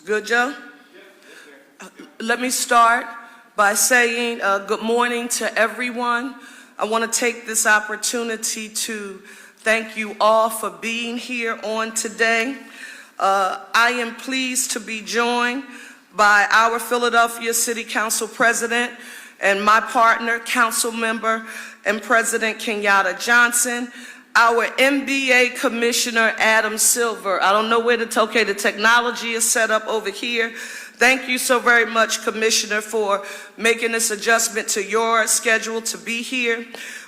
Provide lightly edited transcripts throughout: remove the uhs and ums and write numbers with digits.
Good, Joe? Let me start by saying good morning to everyone. I want to take this opportunity to thank you all for being here on today. I am pleased to be joined by our Philadelphia City Council President and my partner, Council Member and President Kenyatta Johnson, our NBA Commissioner, Adam Silver. I don't know where the technology is set up over here. Thank you so very much, Commissioner, for making this adjustment to your schedule to be here.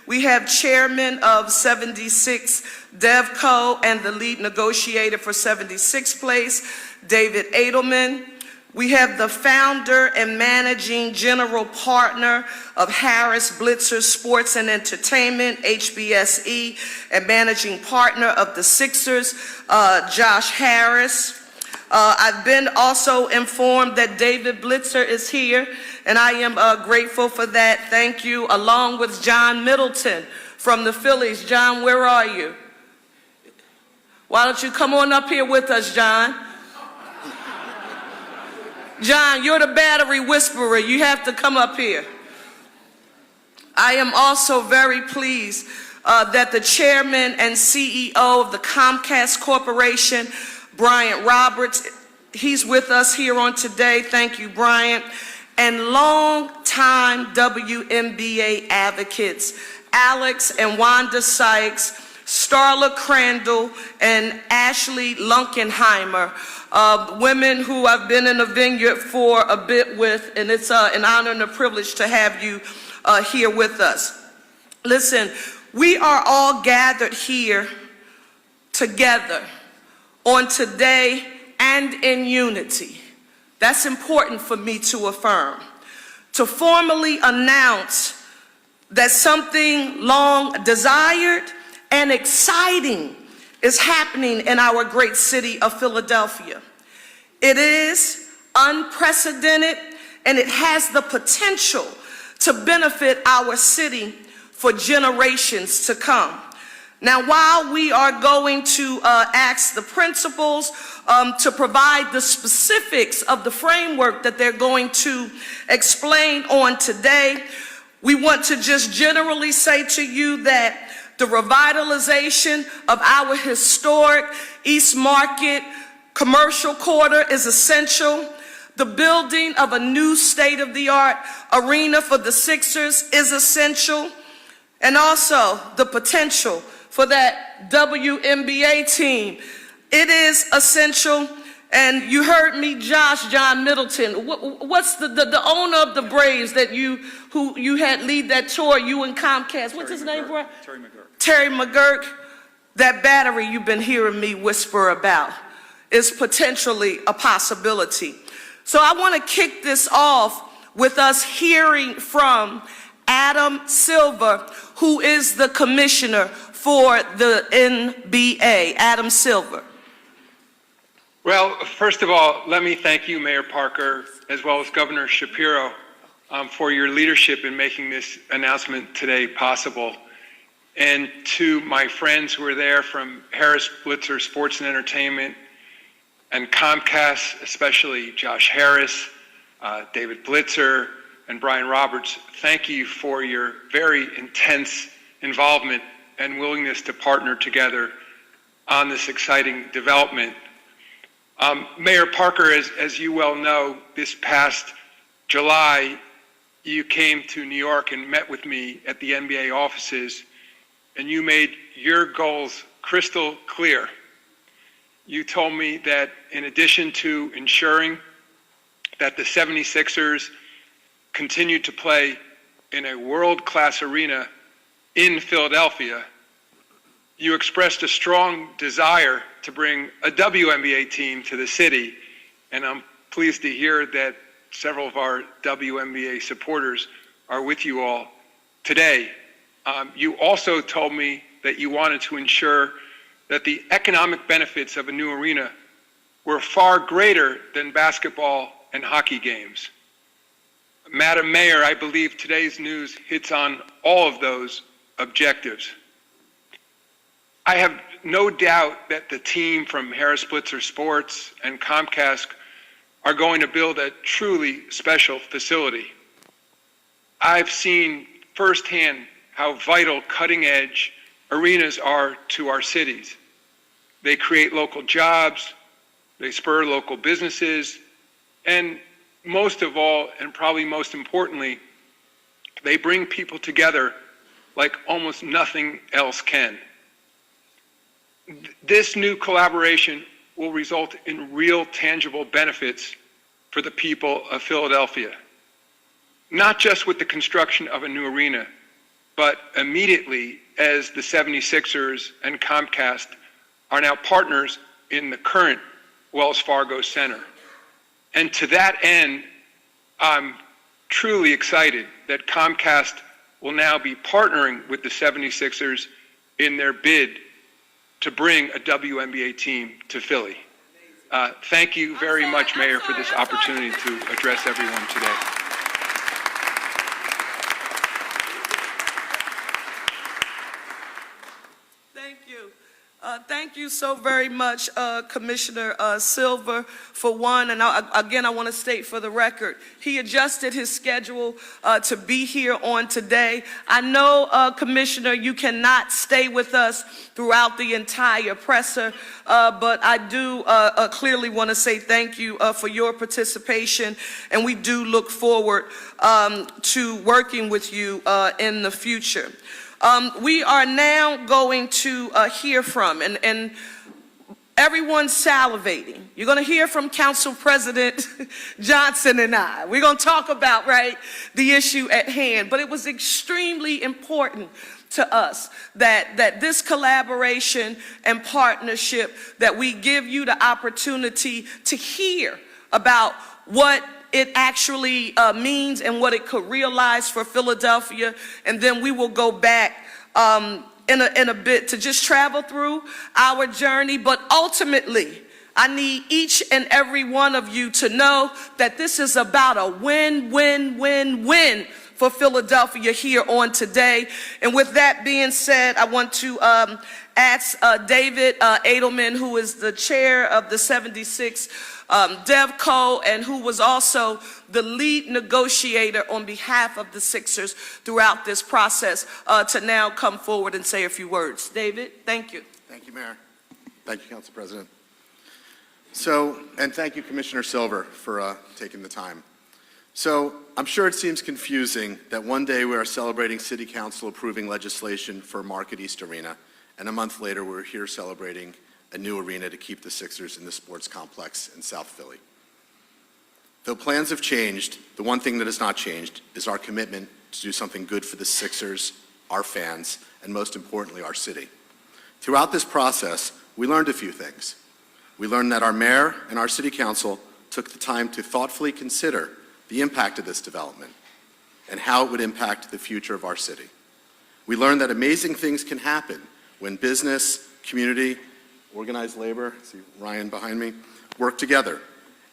We have Chairman of 76 DevCo and the lead negotiator for 76th Place, David Edelman. We have the founder and managing general partner of Harris Blitzer Sports and Entertainment, HBSE, and managing partner of the Sixers, Josh Harris. I've been also informed that David Blitzer is here, and I am grateful for that. Thank you, along with John Middleton from the Phillies. John, where are you? Why don't you come on up here with us, John? John, you're the battery whisperer. You have to come up here. I am also very pleased that the chairman and CEO of the Comcast Corporation, Bryant Roberts, he's with us here on today. Thank you, Bryant. And long-time WNBA advocates, Alex and Wanda Sykes, Starla Crandall, and Ashley Lunkenheimer, women who I've been in the vineyard for a bit with, and it's an honor and a privilege to have you here with us. Listen, we are all gathered here together on today and in unity. That's important for me to affirm. To formally announce that something long desired and exciting is happening in our great city of Philadelphia. It is unprecedented, and it has the potential to benefit our city for generations to come. Now, while we are going to ask the principals to provide the specifics of the framework that they're going to explain on today, we want to just generally say to you that the revitalization of our historic East Market commercial quarter is essential. The building of a new state-of-the-art arena for the Sixers is essential. And also the potential for that WNBA team. It is essential. And you heard me, John Middleton. What's the owner of the Braves that who you had lead that tour, you and Comcast? What's his name, bro? Terry McGurk. Terry McGurk. That battery you've been hearing me whisper about is potentially a possibility. So I want to kick this off with us hearing from Adam Silver, who is the commissioner for the NBA. Adam Silver. Well, first of all, let me thank you, Mayor Parker, as well as Governor Shapiro, for your leadership in making this announcement today possible. And to my friends who are there from Harris Blitzer Sports and Entertainment and Comcast, especially Josh Harris, David Blitzer, and Brian Roberts, thank you for your very intense involvement and willingness to partner together on this exciting development. Mayor Parker, as you well know, this past July, you came to New York and met with me at the NBA offices, and you made your goals crystal clear. You told me that in addition to ensuring that the 76ers continue to play in a world-class arena in Philadelphia, you expressed a strong desire to bring a WNBA team to the city, and I'm pleased to hear that several of our WNBA supporters are with you all today. You also told me that you wanted to ensure that the economic benefits of a new arena were far greater than basketball and hockey games. Madam Mayor, I believe today's news hits on all of those objectives. I have no doubt that the team from Harris Blitzer Sports and Comcast are going to build a truly special facility. I've seen firsthand how vital cutting-edge arenas are to our cities. They create local jobs, they spur local businesses, and most of all, and probably most importantly, they bring people together like almost nothing else can. This new collaboration will result in real tangible benefits for the people of Philadelphia, not just with the construction of a new arena, but immediately as the 76ers and Comcast are now partners in the current Wells Fargo Center. And to that end, I'm truly excited that Comcast will now be partnering with the 76ers in their bid to bring a WNBA team to Philly. Thank you very much, Mayor, for this opportunity to address everyone today. Thank you. Thank you so very much, Commissioner Silver, for one. And again, I want to state for the record, he adjusted his schedule to be here on today. I know, Commissioner, you cannot stay with us throughout the entire presser, but I do clearly want to say thank you for your participation, and we do look forward to working with you in the future. We are now going to hear from, and everyone's salivating. You're going to hear from Council President Johnson and I. We're going to talk about, right, the issue at hand. But it was extremely important to us that this collaboration and partnership, that we give you the opportunity to hear about what it actually means and what it could realize for Philadelphia. And then we will go back in a bit to just travel through our journey. But ultimately, I need each and every one of you to know that this is about a win-win-win-win for Philadelphia here on today. And with that being said, I want to ask David Edelman, who is the chair of the 76 DevCo, and who was also the lead negotiator on behalf of the Sixers throughout this process, to now come forward and say a few words. David, thank you. Thank you, Mayor. Thank you, Council President. And thank you, Commissioner Silver, for taking the time. So, I'm sure it seems confusing that one day we are celebrating City Council approving legislation for Market East Arena, and a month later we're here celebrating a new arena to keep the Sixers in the sports complex in South Philly. Though plans have changed, the one thing that has not changed is our commitment to do something good for the Sixers, our fans, and most importantly, our city. Throughout this process, we learned a few things. We learned that our mayor and our city council took the time to thoughtfully consider the impact of this development and how it would impact the future of our city. We learned that amazing things can happen when business, community, organized labor, see Ryan behind me, work together.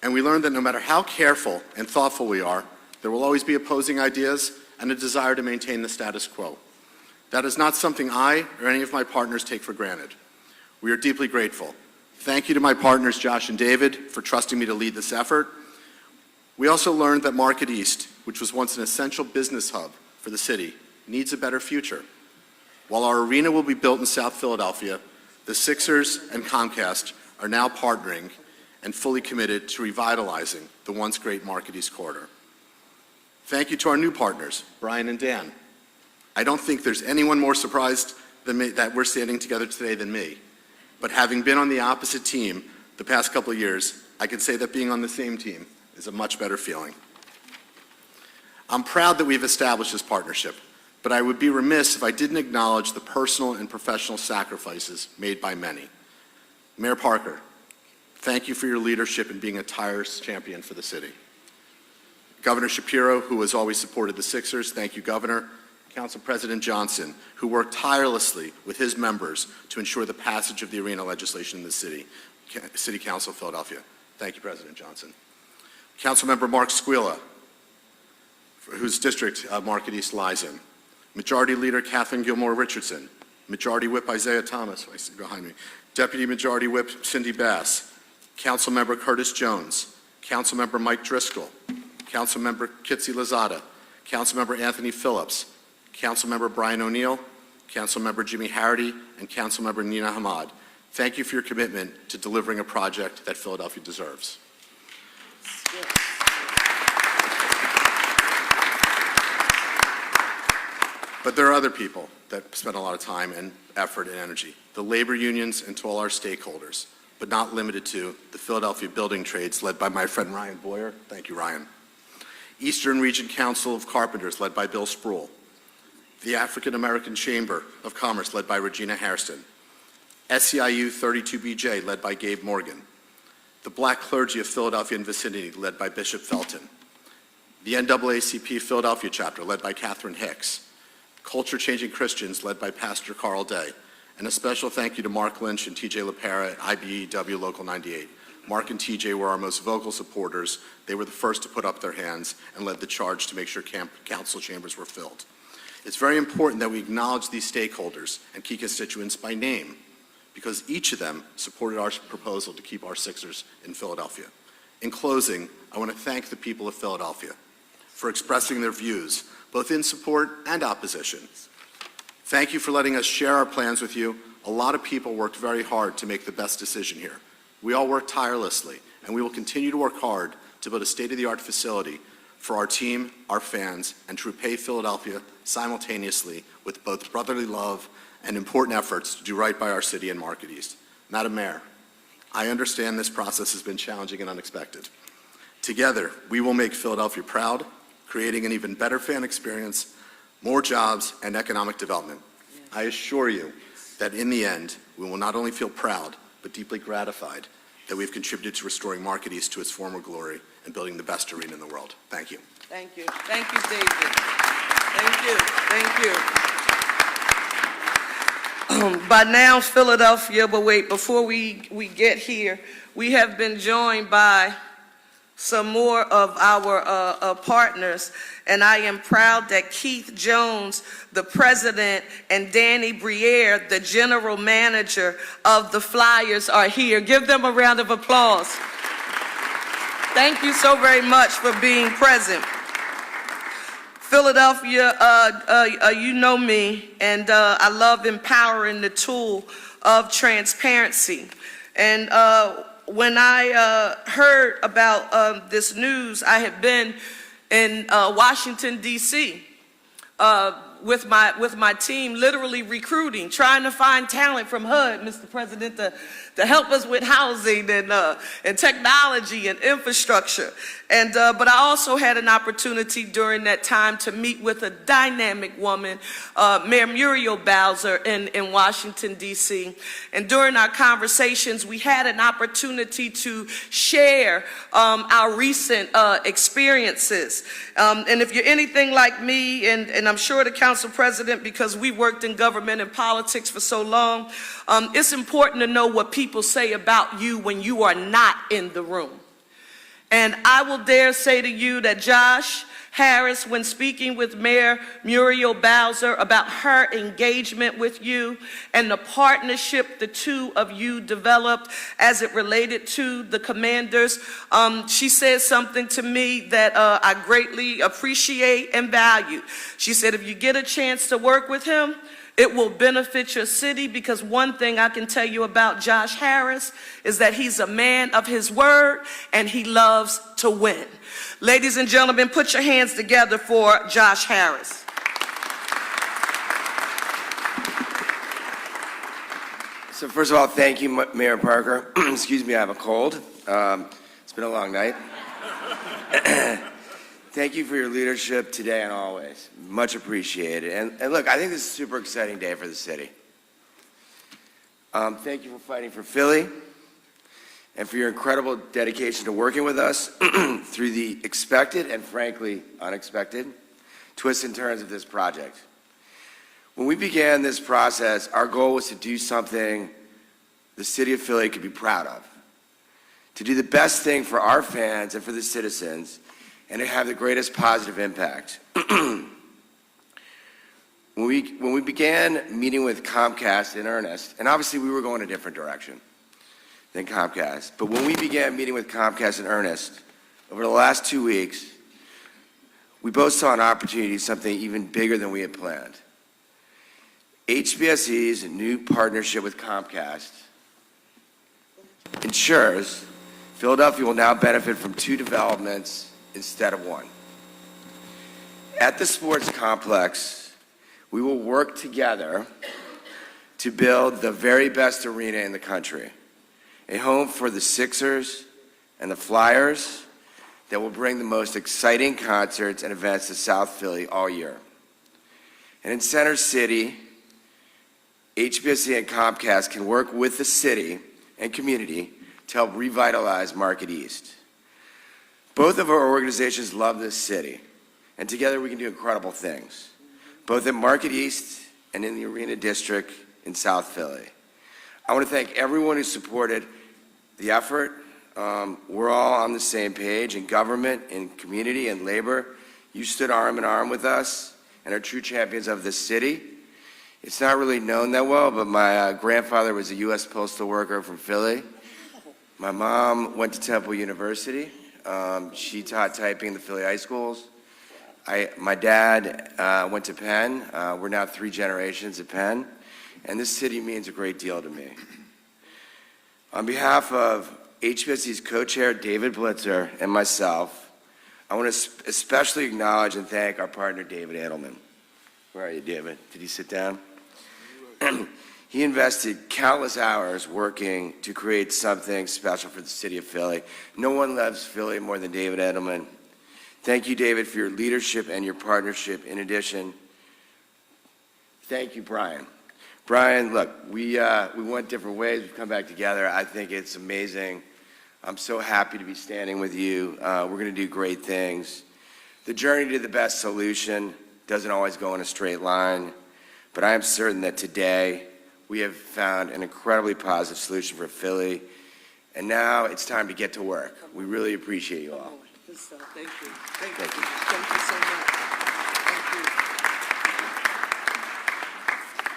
And we learned that no matter how careful and thoughtful we are, there will always be opposing ideas and a desire to maintain the status quo. That is not something I or any of my partners take for granted. We are deeply grateful. Thank you to my partners, Josh and David, for trusting me to lead this effort. We also learned that Market East, which was once an essential business hub for the city, needs a better future. While our arena will be built in South Philadelphia, the Sixers and Comcast are now partnering and fully committed to revitalizing the once great Market East corridor. Thank you to our new partners, Brian and Dan. I don't think there's anyone more surprised than me that we're standing together today than me. But having been on the opposite team the past couple of years, I can say that being on the same team is a much better feeling. I'm proud that we've established this partnership, but I would be remiss if I didn't acknowledge the personal and professional sacrifices made by many. Mayor Parker, thank you for your leadership in being a tireless champion for the city. Governor Shapiro, who has always supported the Sixers, thank you, Governor. Council President Johnson, who worked tirelessly with his members to ensure the passage of the arena legislation in the City Council of Philadelphia. Thank you, President Johnson. Councilmember Mark Squilla, whose district Market East lies in. Majority Leader Kathleen Gilmore Richardson. Majority Whip Isaiah Thomas, I see behind me. Deputy Majority Whip Cindy Bass. Councilmember Curtis Jones. Councilmember Mike Driscoll, Councilmember Kitsy Lozada, Councilmember Anthony Phillips, Councilmember Brian O'Neill, Councilmember Jimmy Harity, and Councilmember Nina Hamad. Thank you for your commitment to delivering a project that Philadelphia deserves. But there are other people that spend a lot of time and effort and energy. The labor unions and to all our stakeholders, but not limited to the Philadelphia building trades led by my friend Ryan Boyer. Thank you, Ryan. Eastern Region Council of Carpenters led by Bill Spruill. The African American Chamber of Commerce led by Regina Hairston. SEIU 32BJ led by Gabe Morgan. The Black Clergy of Philadelphia and vicinity led by Bishop Felton. The NAACP Philadelphia chapter led by Catherine Hicks. Culture Changing Christians led by Pastor Carl Day. And a special thank you to Mark Lynch and TJ LaPera at IBEW Local 98. Mark and TJ were our most vocal supporters. They were the first to put up their hands and led the charge to make sure council chambers were filled. It's very important that we acknowledge these stakeholders and key constituents by name, because each of them supported our proposal to keep our Sixers in Philadelphia. In closing, I want to thank the people of Philadelphia for expressing their views, both in support and opposition. Thank you for letting us share our plans with you. A lot of people worked very hard to make the best decision here. We all worked tirelessly, and we will continue to work hard to build a state-of-the-art facility for our team, our fans, and to repay Philadelphia simultaneously with both brotherly love and important efforts to do right by our city and Market East. Madam Mayor, I understand this process has been challenging and unexpected. Together, we will make Philadelphia proud, creating an even better fan experience, more jobs, and economic development. I assure you that in the end, we will not only feel proud, but deeply gratified that we've contributed to restoring Market East to its former glory and building the best arena in the world. Thank you. Thank you. Thank you, David. Thank you. Thank you. By now, Philadelphia, but wait, before we get here, we have been joined by some more of our partners, and I am proud that Keith Jones, the president, and Danny Briere, the general manager of the Flyers, are here. Give them a round of applause. Thank you so very much for being present. Philadelphia, you know me, and I love empowering the tool of transparency. And when I heard about this news, I had been in Washington, D.C. With my team, literally recruiting, trying to find talent from HUD, Mr. President, to help us with housing and technology and infrastructure. And but I also had an opportunity during that time to meet with a dynamic woman, Mayor Muriel Bowser in Washington, D.C. And during our conversations, we had an opportunity to share our recent experiences. And if you're anything like me, and I'm sure the Council President, because we worked in government and politics for so long, it's important to know what people say about you when you are not in the room. And I will dare say to you that Josh Harris, when speaking with Mayor Muriel Bowser about her engagement with you and the partnership the two of you developed as it related to the Commanders, she said something to me that I greatly appreciate and value. She said, if you get a chance to work with him, it will benefit your city, because one thing I can tell you about Josh Harris is that he's a man of his word and he loves to win. Ladies and gentlemen, put your hands together for Josh Harris. So first of all, thank you, Mayor Parker. Excuse me, I have a cold. It's been a long night. Thank you for your leadership today and always. Much appreciated. And look, I think this is a super exciting day for the city. Thank you for fighting for Philly and for your incredible dedication to working with us through the expected and frankly unexpected twists and turns of this project. When we began this process, our goal was to do something the city of Philly could be proud of, to do the best thing for our fans and for the citizens, and to have the greatest positive impact. When we began meeting with Comcast in earnest, and obviously we were going a different direction than Comcast, but when we began meeting with Comcast in earnest, over the last 2 weeks, we both saw an opportunity to do something even bigger than we had planned. HBSE's new partnership with Comcast ensures Philadelphia will now benefit from 2 developments instead of 1. At the sports complex, we will work together to build the very best arena in the country, a home for the Sixers and the Flyers that will bring the most exciting concerts and events to South Philly all year. And in Center City, HBSE and Comcast can work with the city and community to help revitalize Market East. Both of our organizations love this city, and together we can do incredible things, both at Market East and in the Arena District in South Philly. I want to thank everyone who supported the effort. We're all on the same page in government, in community, and labor. You stood arm in arm with us and are true champions of this city. It's not really known that well, but my grandfather was a U.S. postal worker from Philly. My mom went to Temple University. She taught typing in the Philly high schools. My dad went to Penn. We're now 3 generations at Penn, and this city means a great deal to me. On behalf of HBSE's co-chair, David Blitzer, and myself, I want to especially acknowledge and thank our partner, David Edelman. Where are you, David? Did he sit down? He invested countless hours working to create something special for the city of Philly. No one loves Philly more than David Edelman. Thank you, David, for your leadership and your partnership. In addition, thank you, Brian. Brian, look, we went different ways. We've come back together. I think it's amazing. I'm so happy to be standing with you. We're going to do great things. The journey to the best solution doesn't always go in a straight line, but I am certain that today we have found an incredibly positive solution for Philly, and now it's time to get to work. We really appreciate you all. Thank you. Thank you. Thank you so much. Thank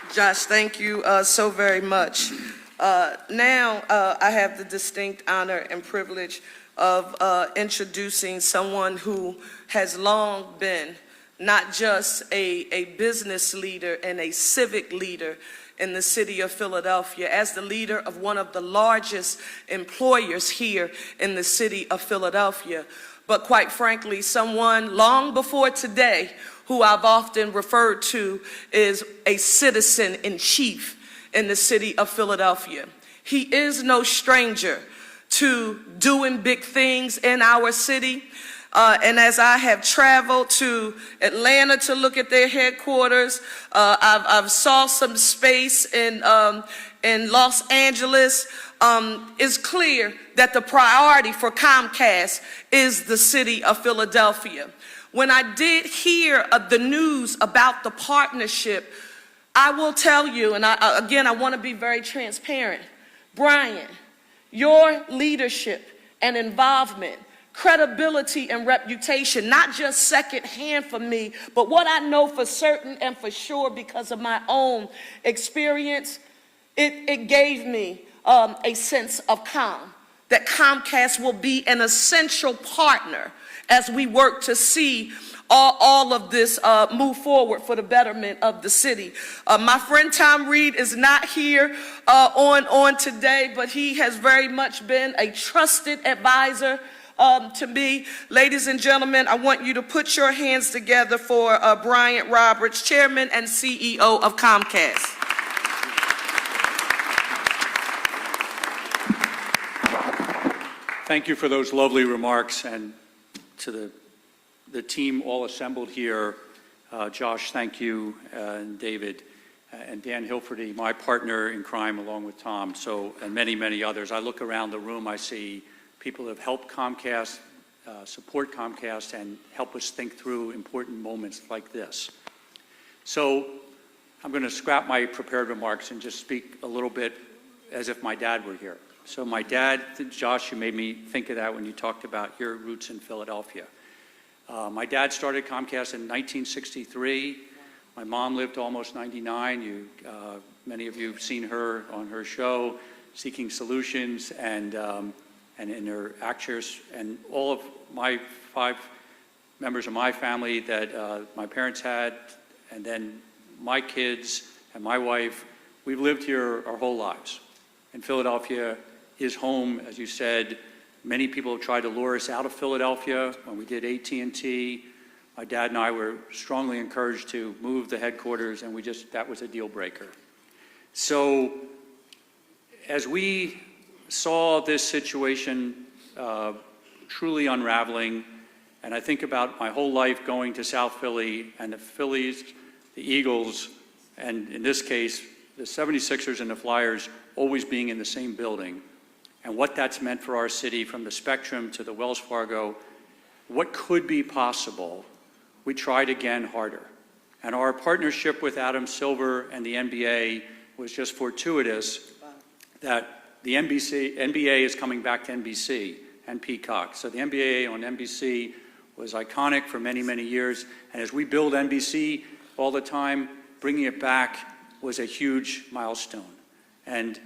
you. Josh, thank you so very much. Now I have the distinct honor and privilege of introducing someone who has long been not just a business leader and a civic leader in the city of Philadelphia, as the leader of one of the largest employers here in the city of Philadelphia, but quite frankly, someone long before today who I've often referred to is a citizen in chief in the city of Philadelphia. He is no stranger to doing big things in our city. And as I have traveled to Atlanta to look at their headquarters, I've saw some space in Los Angeles. It's clear that the priority for Comcast is the city of Philadelphia. When I did hear the news about the partnership, I will tell you, and I want to be very transparent, Brian, your leadership and involvement, credibility and reputation, not just secondhand for me, but what I know for certain and for sure because of my own experience, it gave me a sense of calm, that Comcast will be an essential partner as we work to see all of this move forward for the betterment of the city. My friend Tom Reed is not here on today, but he has very much been a trusted advisor to me. Ladies and gentlemen, I want you to put your hands together for Bryant Roberts, Chairman and CEO of Comcast. Thank you for those lovely remarks, and to the team all assembled here. Josh, thank you, and David, and Dan Hilferty, my partner in crime, along with Tom, and many, many others. I look around the room, I see people that have helped Comcast, support Comcast, and help us think through important moments like this. So I'm going to scrap my prepared remarks and just speak a little bit as if my dad were here. So my dad, Josh, you made me think of that when you talked about your roots in Philadelphia. My dad started Comcast in 1963. My mom lived almost 99. Many of you have seen her on her show, Seeking Solutions, and and in their actors, and all of my 5 members of my family that my parents had, and then my kids and my wife, we've lived here our whole lives. And Philadelphia is home, as you said. Many people have tried to lure us out of Philadelphia. When we did AT&T, my dad and I were strongly encouraged to move the headquarters, and that was a deal breaker. So as we saw this situation truly unraveling, and I think about my whole life going to South Philly and the Phillies, the Eagles, and in this case, the 76ers and the Flyers always being in the same building, and what that's meant for our city from the Spectrum to the Wells Fargo, what could be possible, we tried again harder. And our partnership with Adam Silver and the NBA was just fortuitous that the NBA is coming back to NBC and Peacock. So the NBA on NBC was iconic for many, many years. And as we build NBC all the time, bringing it back was a huge milestone. And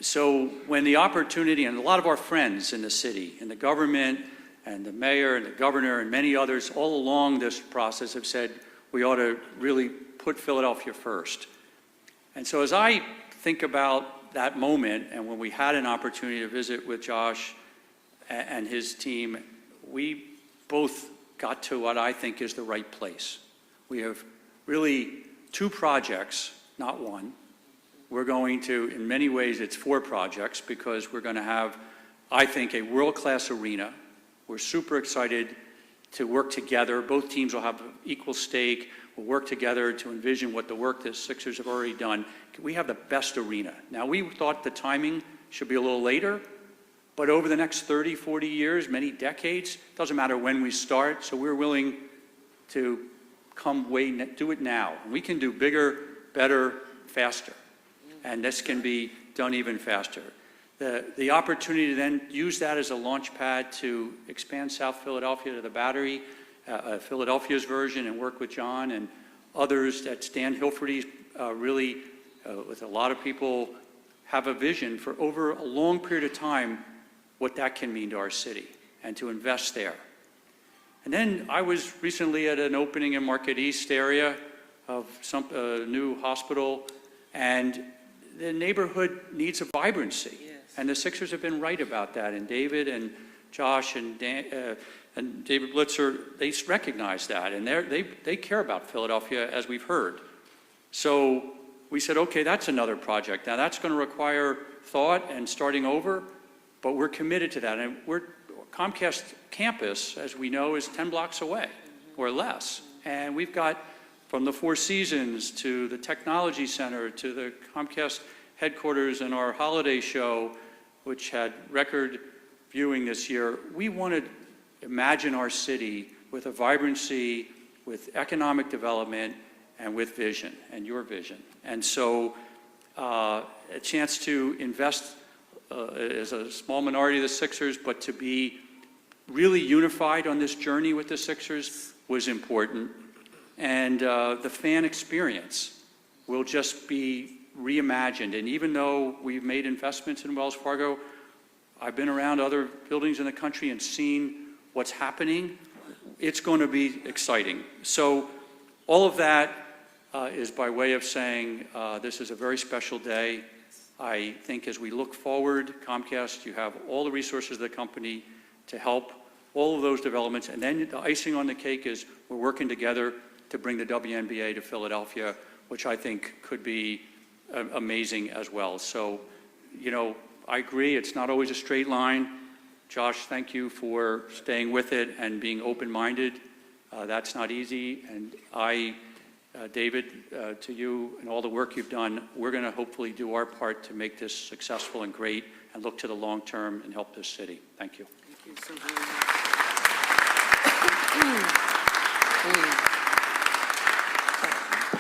so when the opportunity, and a lot of our friends in the city, in the government, and the mayor and the governor and many others all along this process have said we ought to really put Philadelphia first. And so as I think about that moment, and when we had an opportunity to visit with Josh and his team, we both got to what I think is the right place. We have really 2 projects, not 1. We're going to, in many ways, it's 4 projects, because we're going to have, I think, a world-class arena. We're super excited to work together. Both teams will have equal stake. We'll work together to envision what the work the Sixers have already done. We have the best arena. Now, we thought the timing should be a little later, but over the next 30, 40 years, many decades, doesn't matter when we start, so we're willing to do it now. And we can do bigger, better, faster. And this can be done even faster. The opportunity to then use that as a launch pad to expand South Philadelphia to the Battery, Philadelphia's version, and work with John and others that Stan Hilferty really, with a lot of people, have a vision for over a long period of time what that can mean to our city and to invest there. And then I was recently at an opening in Market East area of a new hospital, and the neighborhood needs a vibrancy. Yes. And the Sixers have been right about that. And David and Josh and David Blitzer, they recognize that. And they care about Philadelphia, as we've heard. So we said, okay, that's another project. Now that's going to require thought and starting over, but we're committed to that. And Comcast campus, as we know, is 10 blocks away or less. And we've got, from the Four Seasons to the Technology Center to the Comcast headquarters and our holiday show, which had record viewing this year, we want to imagine our city with a vibrancy, with economic development, and with vision, and your vision. And so a chance to invest as a small minority of the Sixers, but to be really unified on this journey with the Sixers was important. And the fan experience will just be reimagined. And even though we've made investments in Wells Fargo, I've been around other buildings in the country and seen what's happening. It's going to be exciting. So all of that is by way of saying this is a very special day. I think as we look forward, Comcast, you have all the resources of the company to help all of those developments. And then the icing on the cake is we're working together to bring the WNBA to Philadelphia, which I think could be amazing as well. So, you know, I agree, it's not always a straight line. Josh, thank you for staying with it and being open-minded. That's not easy. And David, to you and all the work you've done, we're going to hopefully do our part to make this successful and great and look to the long term and help this city. Thank you. Thank you so very much.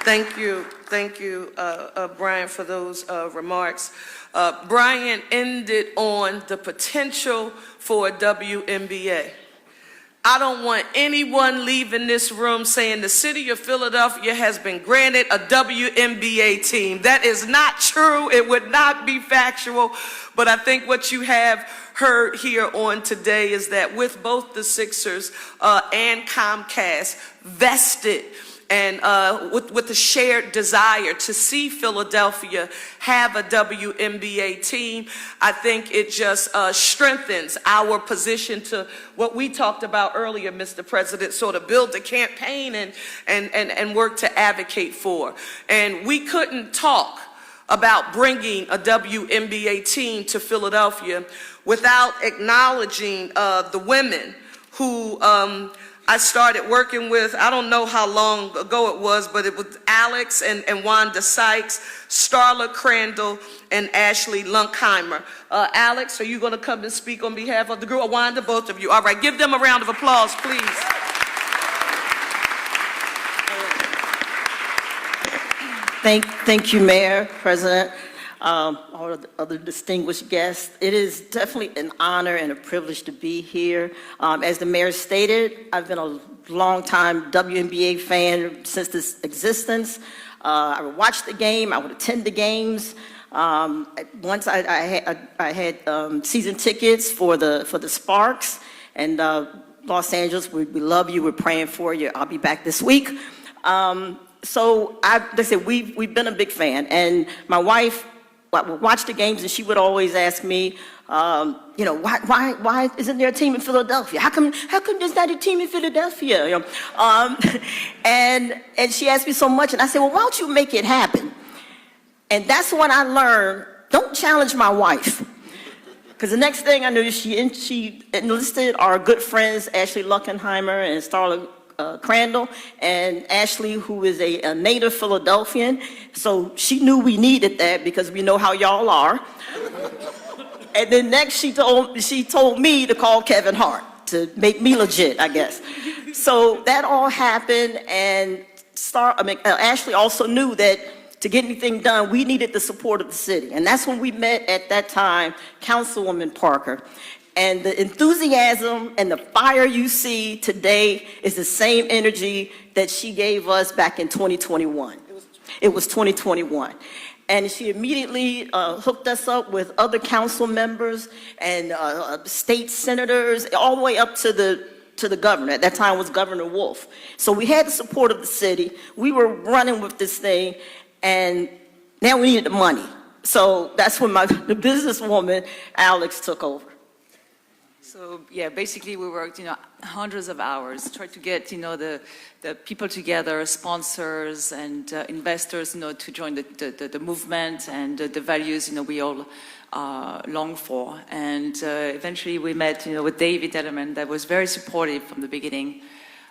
Thank you, Brian, for those remarks. Brian ended on the potential for a WNBA. I don't want anyone leaving this room saying the city of Philadelphia has been granted a WNBA team. That is not true. It would not be factual. But I think what you have heard here on today is that with both the Sixers and Comcast vested and with the shared desire to see Philadelphia have a WNBA team, I think it just strengthens our position to what we talked about earlier, Mr. President, sort of build a campaign and work to advocate for. And we couldn't talk about bringing a WNBA team to Philadelphia without acknowledging the women who I started working with. I don't know how long ago it was, but it was Alex and Wanda Sykes, Starla Crandall, and Ashley Lunkheimer. Alex, are you going to come and speak on behalf of the group? Or Wanda, both of you. All right, give them a round of applause, please. Thank you, Mayor, President, all of the other distinguished guests. It is definitely an honor and a privilege to be here. As the mayor stated, I've been a long-time WNBA fan since its existence. I would watch the game, I would attend the games. Once I had season tickets for the Sparks, and Los Angeles, we love you, we're praying for you. I'll be back this week. So like I said, we've been a big fan, and my wife would watch the games, and she would always ask me, you know, why isn't there a team in Philadelphia? How come there's not a team in Philadelphia? You know, and she asked me so much, and I said, well, why don't you make it happen? And that's when I learned, don't challenge my wife. Because the next thing I knew, she enlisted our good friends, Ashley Lunkheimer and Starla Crandall, and Ashley, who is a native Philadelphian. So she knew we needed that because we know how y'all are. And then next she told me to call Kevin Hart to make me legit, I guess. So that all happened, and Ashley also knew that to get anything done, we needed the support of the city. And that's when we met at that time, Councilwoman Parker. And the enthusiasm and the fire you see today is the same energy that she gave us back in 2021. It was 2021. And she immediately hooked us up with other council members and state senators, all the way up to the governor. At that time was Governor Wolf. So we had the support of the city. We were running with this thing, and now we needed the money. So that's when the businesswoman, Alex, took over. So yeah, basically we worked, hundreds of hours, tried to get, the people together, sponsors and investors, to join the movement and the values, we all long for. And eventually we met, with David Edelman, that was very supportive from the beginning,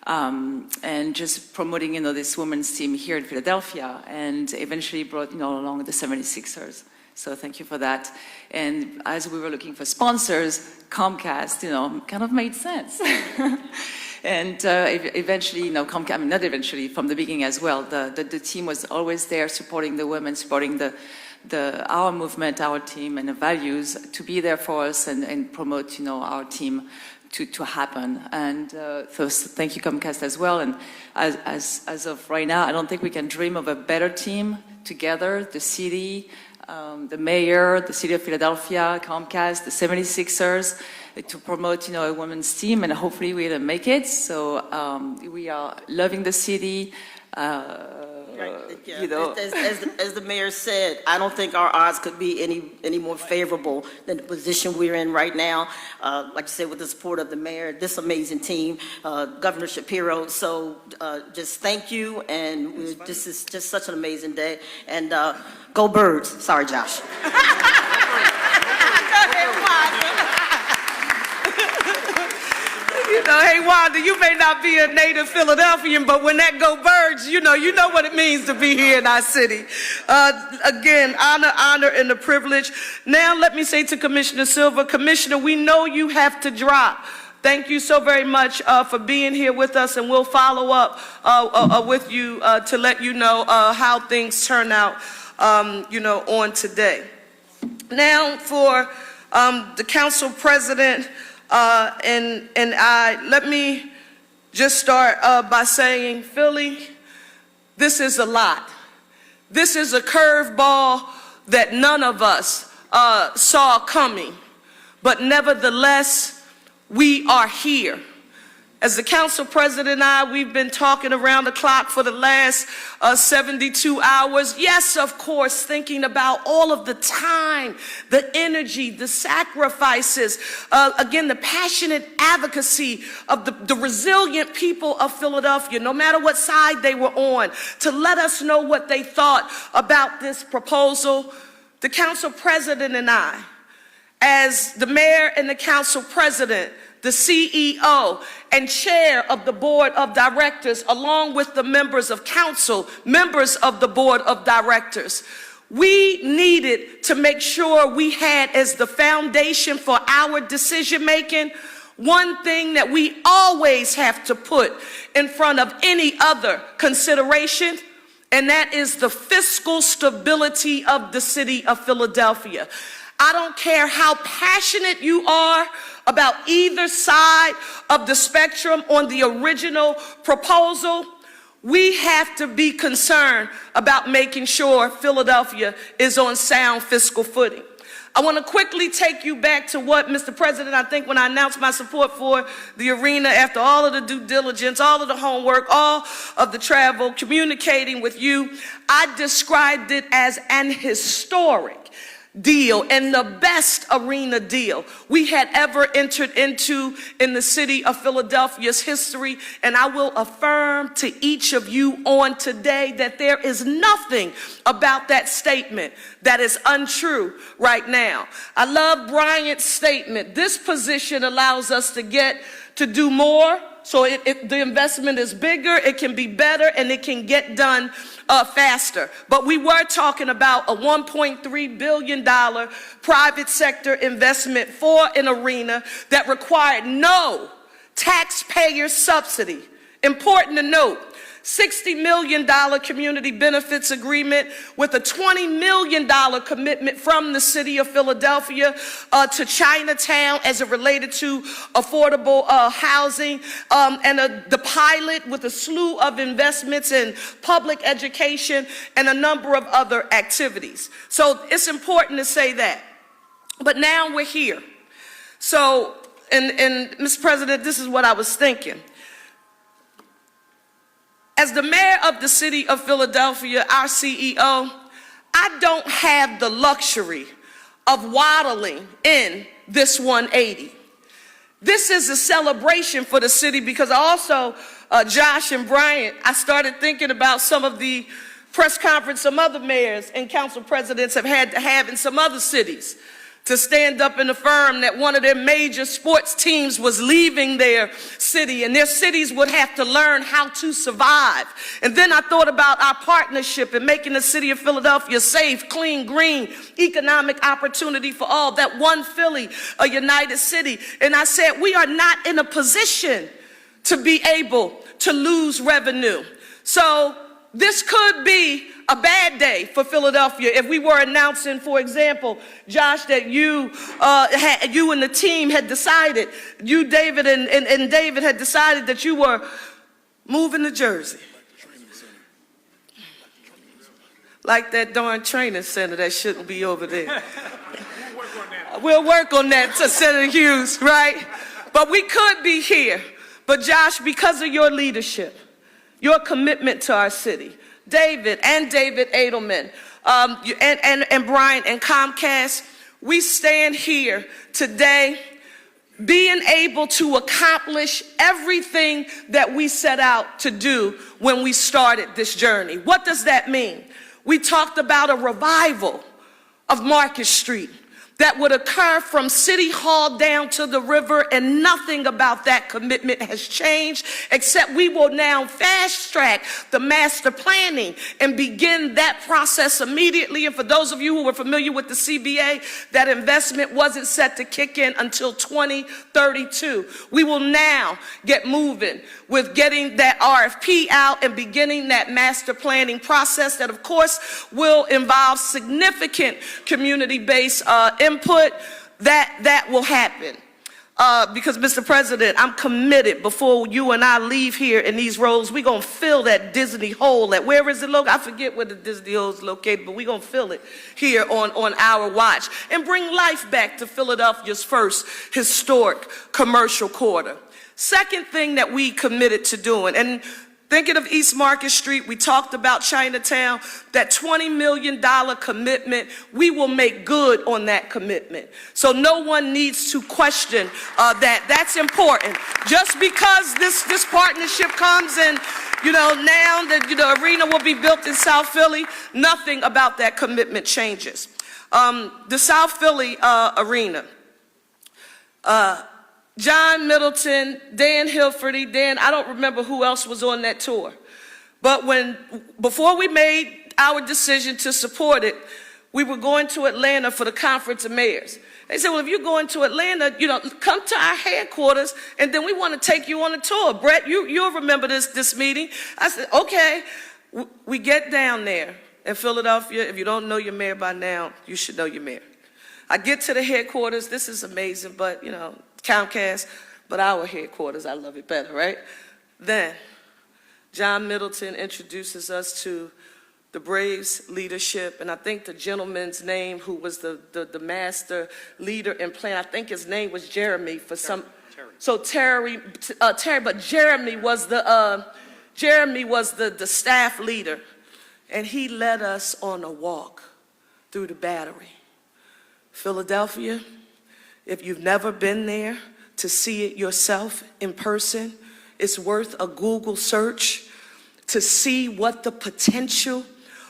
and just promoting, this women's team here in Philadelphia, and eventually brought, along the 76ers. So thank you for that. And as we were looking for sponsors, Comcast, kind of made sense. And eventually, Comcast, not eventually, from the beginning as well, the team was always there supporting the women, supporting our movement, our team, and the values to be there for us and promote, our team to happen. And so thank you, Comcast, as well. And as of right now, I don't think we can dream of a better team together, the city, the mayor, the city of Philadelphia, Comcast, the 76ers, to promote, a women's team, and hopefully we'll make it. So we are loving the city. As the mayor said, I don't think our odds could be any more favorable than the position we're in right now. Like I said, with the support of the mayor, this amazing team, Governor Shapiro. So just thank you, and this is just such an amazing day. And go Birds. Sorry, Josh. Go ahead, Wanda. Hey, Wanda, you may not be a native Philadelphian, but when that go Birds, you know what it means to be here in our city. Again, honor, and a privilege. Now, let me say to Commissioner Silva, Commissioner, we know you have to drop. Thank you so very much for being here with us, and we'll follow up with you to let you know how things turn out, on today. Now, for the council president, Let me just start by saying, Philly, this is a lot. This is a curveball that none of us saw coming. But nevertheless, we are here. As the council president and I, we've been talking around the clock for the last 72 hours. Yes, of course, thinking about all of the time, the energy, the sacrifices, again, the passionate advocacy of the resilient people of Philadelphia, no matter what side they were on, to let us know what they thought about this proposal. The council president and I, as the mayor and the council president, the CEO and chair of the board of directors, along with the members of council, members of the board of directors, we needed to make sure we had as the foundation for our decision making one thing that we always have to put in front of any other consideration, and that is the fiscal stability of the city of Philadelphia. I don't care how passionate you are about either side of the spectrum on the original proposal, we have to be concerned about making sure Philadelphia is on sound fiscal footing. I want to quickly take you back to what, Mr. President, I think when I announced my support for the arena, after all of the due diligence, all of the homework, all of the travel, communicating with you, I described it as an historic deal and the best arena deal we had ever entered into in the city of Philadelphia's history. And I will affirm to each of you on today that there is nothing about that statement that is untrue right now. I love Bryant's statement. This position allows us to do more. So the investment is bigger, it can be better, and it can get done faster. But we were talking about a $1.3 billion private sector investment for an arena that required no taxpayer subsidy. Important to note, $60 million community benefits agreement with a $20 million commitment from the city of Philadelphia to Chinatown as it related to affordable housing, and the pilot with a slew of investments in public education and a number of other activities. So it's important to say that. But now we're here. So, and Mr. President, this is what I was thinking. As the mayor of the city of Philadelphia, our CEO, I don't have the luxury of waddling in this 180. This is a celebration for the city because also, Josh and Bryant, I started thinking about some of the press conference some other mayors and council presidents have had to have in some other cities to stand up and affirm that one of their major sports teams was leaving their city and their cities would have to learn how to survive. And then I thought about our partnership in making the city of Philadelphia safe, clean, green, economic opportunity for all, that one Philly, a united city. And I said, we are not in a position to be able to lose revenue. So this could be a bad day for Philadelphia if we were announcing, for example, Josh, that you and the team had decided, you, David, and David had decided that you were moving to Jersey. Like that darn training center that shouldn't be over there. We'll work on that, to Senator Hughes, right? But we could be here. But Josh, because of your leadership, your commitment to our city, David Edelman, and Brian and Comcast, we stand here today being able to accomplish everything that we set out to do when we started this journey. What does that mean? We talked about a revival of Market Street that would occur from City Hall down to the river, and nothing about that commitment has changed, except we will now fast track the master planning and begin that process immediately. And for those of you who were familiar with the CBA, that investment wasn't set to kick in until 2032. We will now get moving with getting that RFP out and beginning that master planning process that, of course, will involve significant community-based input. That will happen. because, Mr. President, I'm committed before you and I leave here in these roles, we're going to fill that Disney hole. Where is it located? I forget where the Disney hole is located, but we're going to fill it here on our watch and bring life back to Philadelphia's first historic commercial quarter. Second thing that we committed to doing, and thinking of East Market Street, we talked about Chinatown, that $20 million commitment, we will make good on that commitment. So no one needs to question that. That's important. Just because this partnership comes and, now that the arena will be built in South Philly, nothing about that commitment changes. The South Philly arena. John Middleton, Dan Hilferty, I don't remember who else was on that tour. But before we made our decision to support it, we were going to Atlanta for the Conference of Mayors. They said, well, if you're going to Atlanta, come to our headquarters, and then we want to take you on a tour. Brett, you'll remember this meeting. I said, okay. We get down there in Philadelphia. If you don't know your mayor by now, you should know your mayor. I get to the headquarters. This is amazing, but, Comcast, but our headquarters, I love it better, right? Then, John Middleton introduces us to the Braves leadership, and I think the gentleman's name who was the master leader and plan, I think his name was Jeremy for some. Terry. So Terry, but Jeremy was the staff leader, and he led us on a walk through the Battery. Philadelphia, if you've never been there to see it yourself in person, it's worth a Google search to see what the potential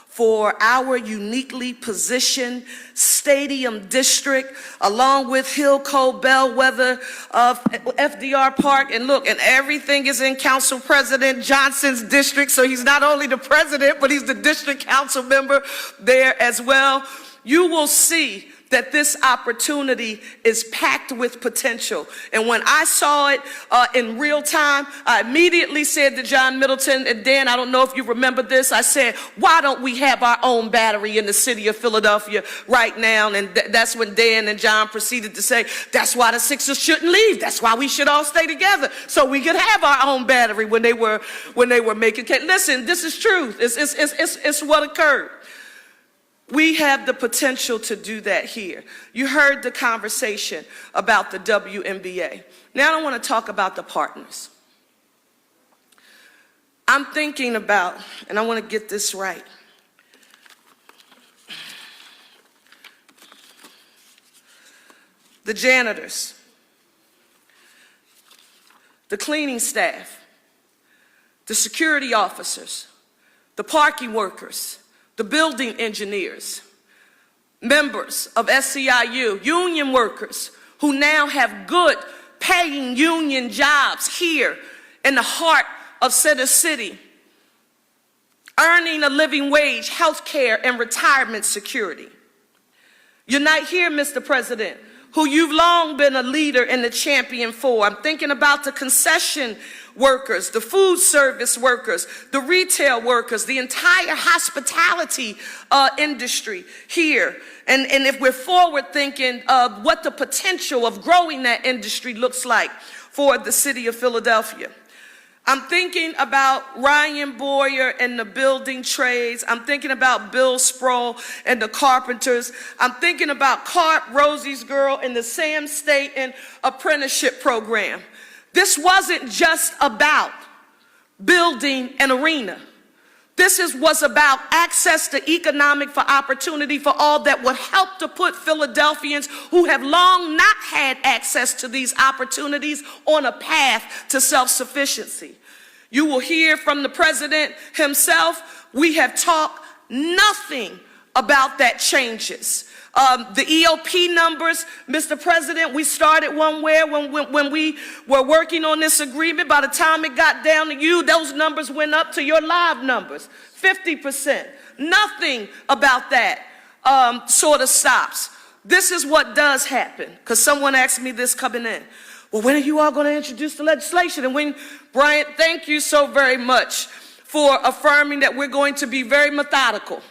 for our uniquely positioned stadium district, along with Hillco, Bellwether, FDR Park, and look, and everything is in Council President Johnson's district, so he's not only the president, but he's the district council member there as well. You will see that this opportunity is packed with potential. And when I saw it in real time, I immediately said to John Middleton, and Dan, I don't know if you remember this, I said, why don't we have our own Battery in the city of Philadelphia right now? And that's when Dan and John proceeded to say, that's why the Sixers shouldn't leave. That's why we should all stay together, so we could have our own Battery when they were making. Listen, this is truth. It's what occurred. We have the potential to do that here. You heard the conversation about the WNBA. Now I want to talk about the partners. I'm thinking about, and I want to get this right, the janitors, the cleaning staff, the security officers, the parking workers, the building engineers, members of SEIU, union workers who now have good paying union jobs here in the heart of Center City, earning a living wage, health care, and retirement security. Unite here, Mr. President, who you've long been a leader and a champion for. I'm thinking about the concession workers, the food service workers, the retail workers, the entire hospitality industry here. And if we're forward thinking of what the potential of growing that industry looks like for the city of Philadelphia. I'm thinking about Ryan Boyer and the building trades. I'm thinking about Bill Sproul and the carpenters. I'm thinking about Cart Rosie's girl and the Sam Staten apprenticeship program. This wasn't just about building an arena. This was about access to economic opportunity for all that would help to put Philadelphians who have long not had access to these opportunities on a path to self-sufficiency. You will hear from the president himself, we have talked nothing about that changes. The EOP numbers, Mr. President, we started when we were working on this agreement. By the time it got down to you, those numbers went up to your live numbers, 50%. Nothing about that sort of stops. This is what does happen, because someone asked me this coming in. Well, when are you all going to introduce the legislation? And when, Bryant, thank you so very much for affirming that we're going to be very methodical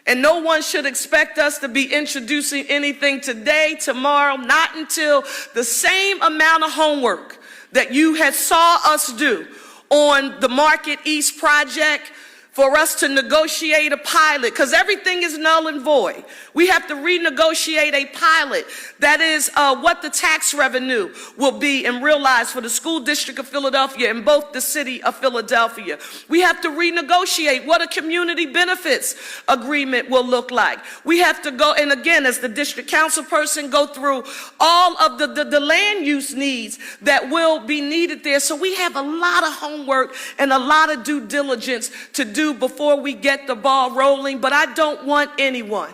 And no one should expect us to be introducing anything today, tomorrow, not until the same amount of homework that you had saw us do on the Market East project, for us to negotiate a pilot, because everything is null and void. We have to renegotiate a pilot. That is what the tax revenue will be and realize for the school district of Philadelphia and both the city of Philadelphia. We have to renegotiate what a community benefits agreement will look like. We have to go, and again, as the district council person, go through all of the land use needs that will be needed there. So we have a lot of homework and a lot of due diligence to do before we get the ball rolling, but I don't want anyone.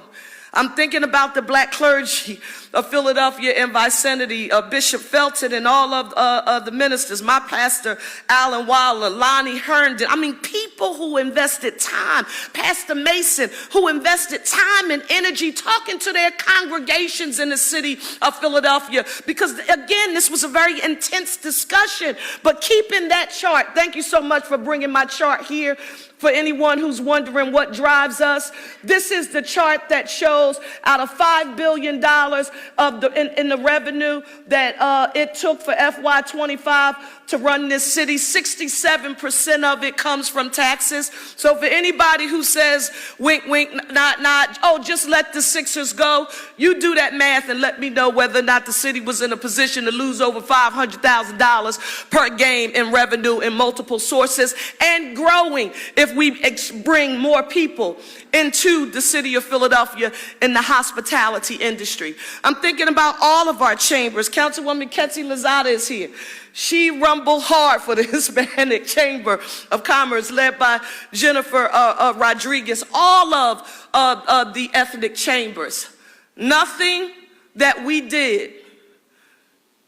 I'm thinking about the black clergy of Philadelphia and vicinity, Bishop Felton and all of the ministers, my pastor, Alan Wilder, Lonnie Herndon. I mean, people who invested time, Pastor Mason, who invested time and energy talking to their congregations in the city of Philadelphia, because again, this was a very intense discussion, but keeping that chart, thank you so much for bringing my chart here. For anyone who's wondering what drives us, this is the chart that shows out of $5 billion of in the revenue that it took for FY25 to run this city. 67% of it comes from taxes. So for anybody who says, wink, wink, nod, nod, oh, just let the Sixers go, you do that math and let me know whether or not the city was in a position to lose over $500,000 per game in revenue in multiple sources and growing if we bring more people into the city of Philadelphia in the hospitality industry. I'm thinking about all of our chambers. Councilwoman Ketsi Lozada is here. She rumbled hard for the Hispanic Chamber of Commerce led by Jennifer Rodriguez, all of the ethnic chambers. Nothing that we did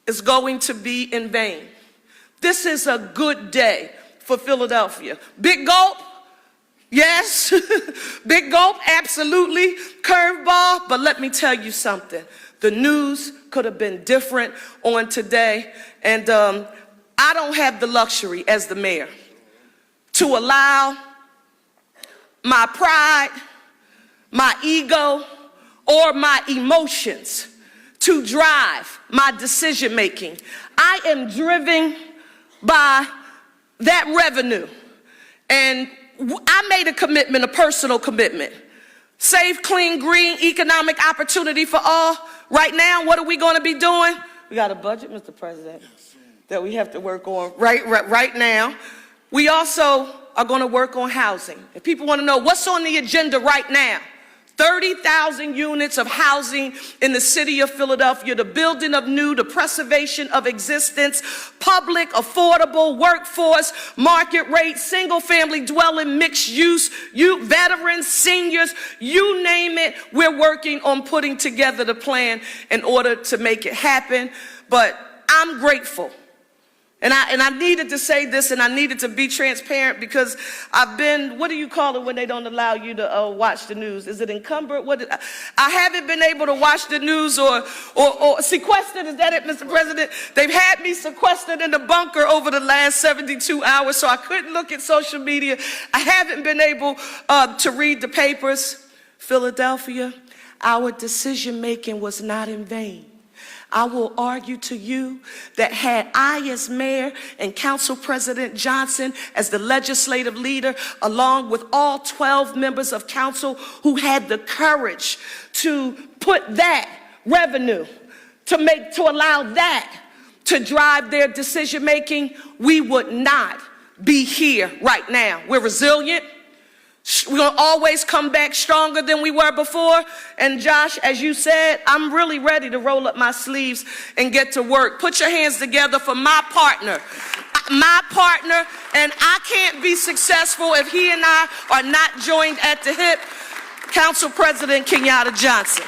is going to be in vain. This is a good day for Philadelphia. Big gulp? Yes. Big gulp? Absolutely. Curveball? But let me tell you something. The news could have been different on today, and I don't have the luxury as the mayor to allow my pride, my ego, or my emotions to drive my decision making. I am driven by that revenue, and I made a commitment, a personal commitment. Safe, clean, green, economic opportunity for all. Right now, what are we going to be doing? We got a budget, Mr. President, that we have to work on right now. We also are going to work on housing. If people want to know what's on the agenda right now, 30,000 units of housing in the city of Philadelphia, the building of new, the preservation of existence, public, affordable, workforce, market rate, single-family dwelling, mixed use, veterans, seniors, you name it, we're working on putting together the plan in order to make it happen. But I'm grateful. And I needed to say this, and I needed to be transparent, because I've been, what do you call it when they don't allow you to watch the news? Is it encumbered? I haven't been able to watch the news or sequestered. Is that it, Mr. President? They've had me sequestered in the bunker over the last 72 hours, so I couldn't look at social media. I haven't been able to read the papers. Philadelphia, our decision making was not in vain. I will argue to you that had I as mayor and Council President Johnson as the legislative leader, along with all 12 members of council who had the courage to put that revenue, to allow that to drive their decision making, we would not be here right now. We're resilient. We're going to always come back stronger than we were before. And Josh, as you said, I'm really ready to roll up my sleeves and get to work. Put your hands together for my partner. And I can't be successful if he and I are not joined at the hip. Council President Kenyatta Johnson.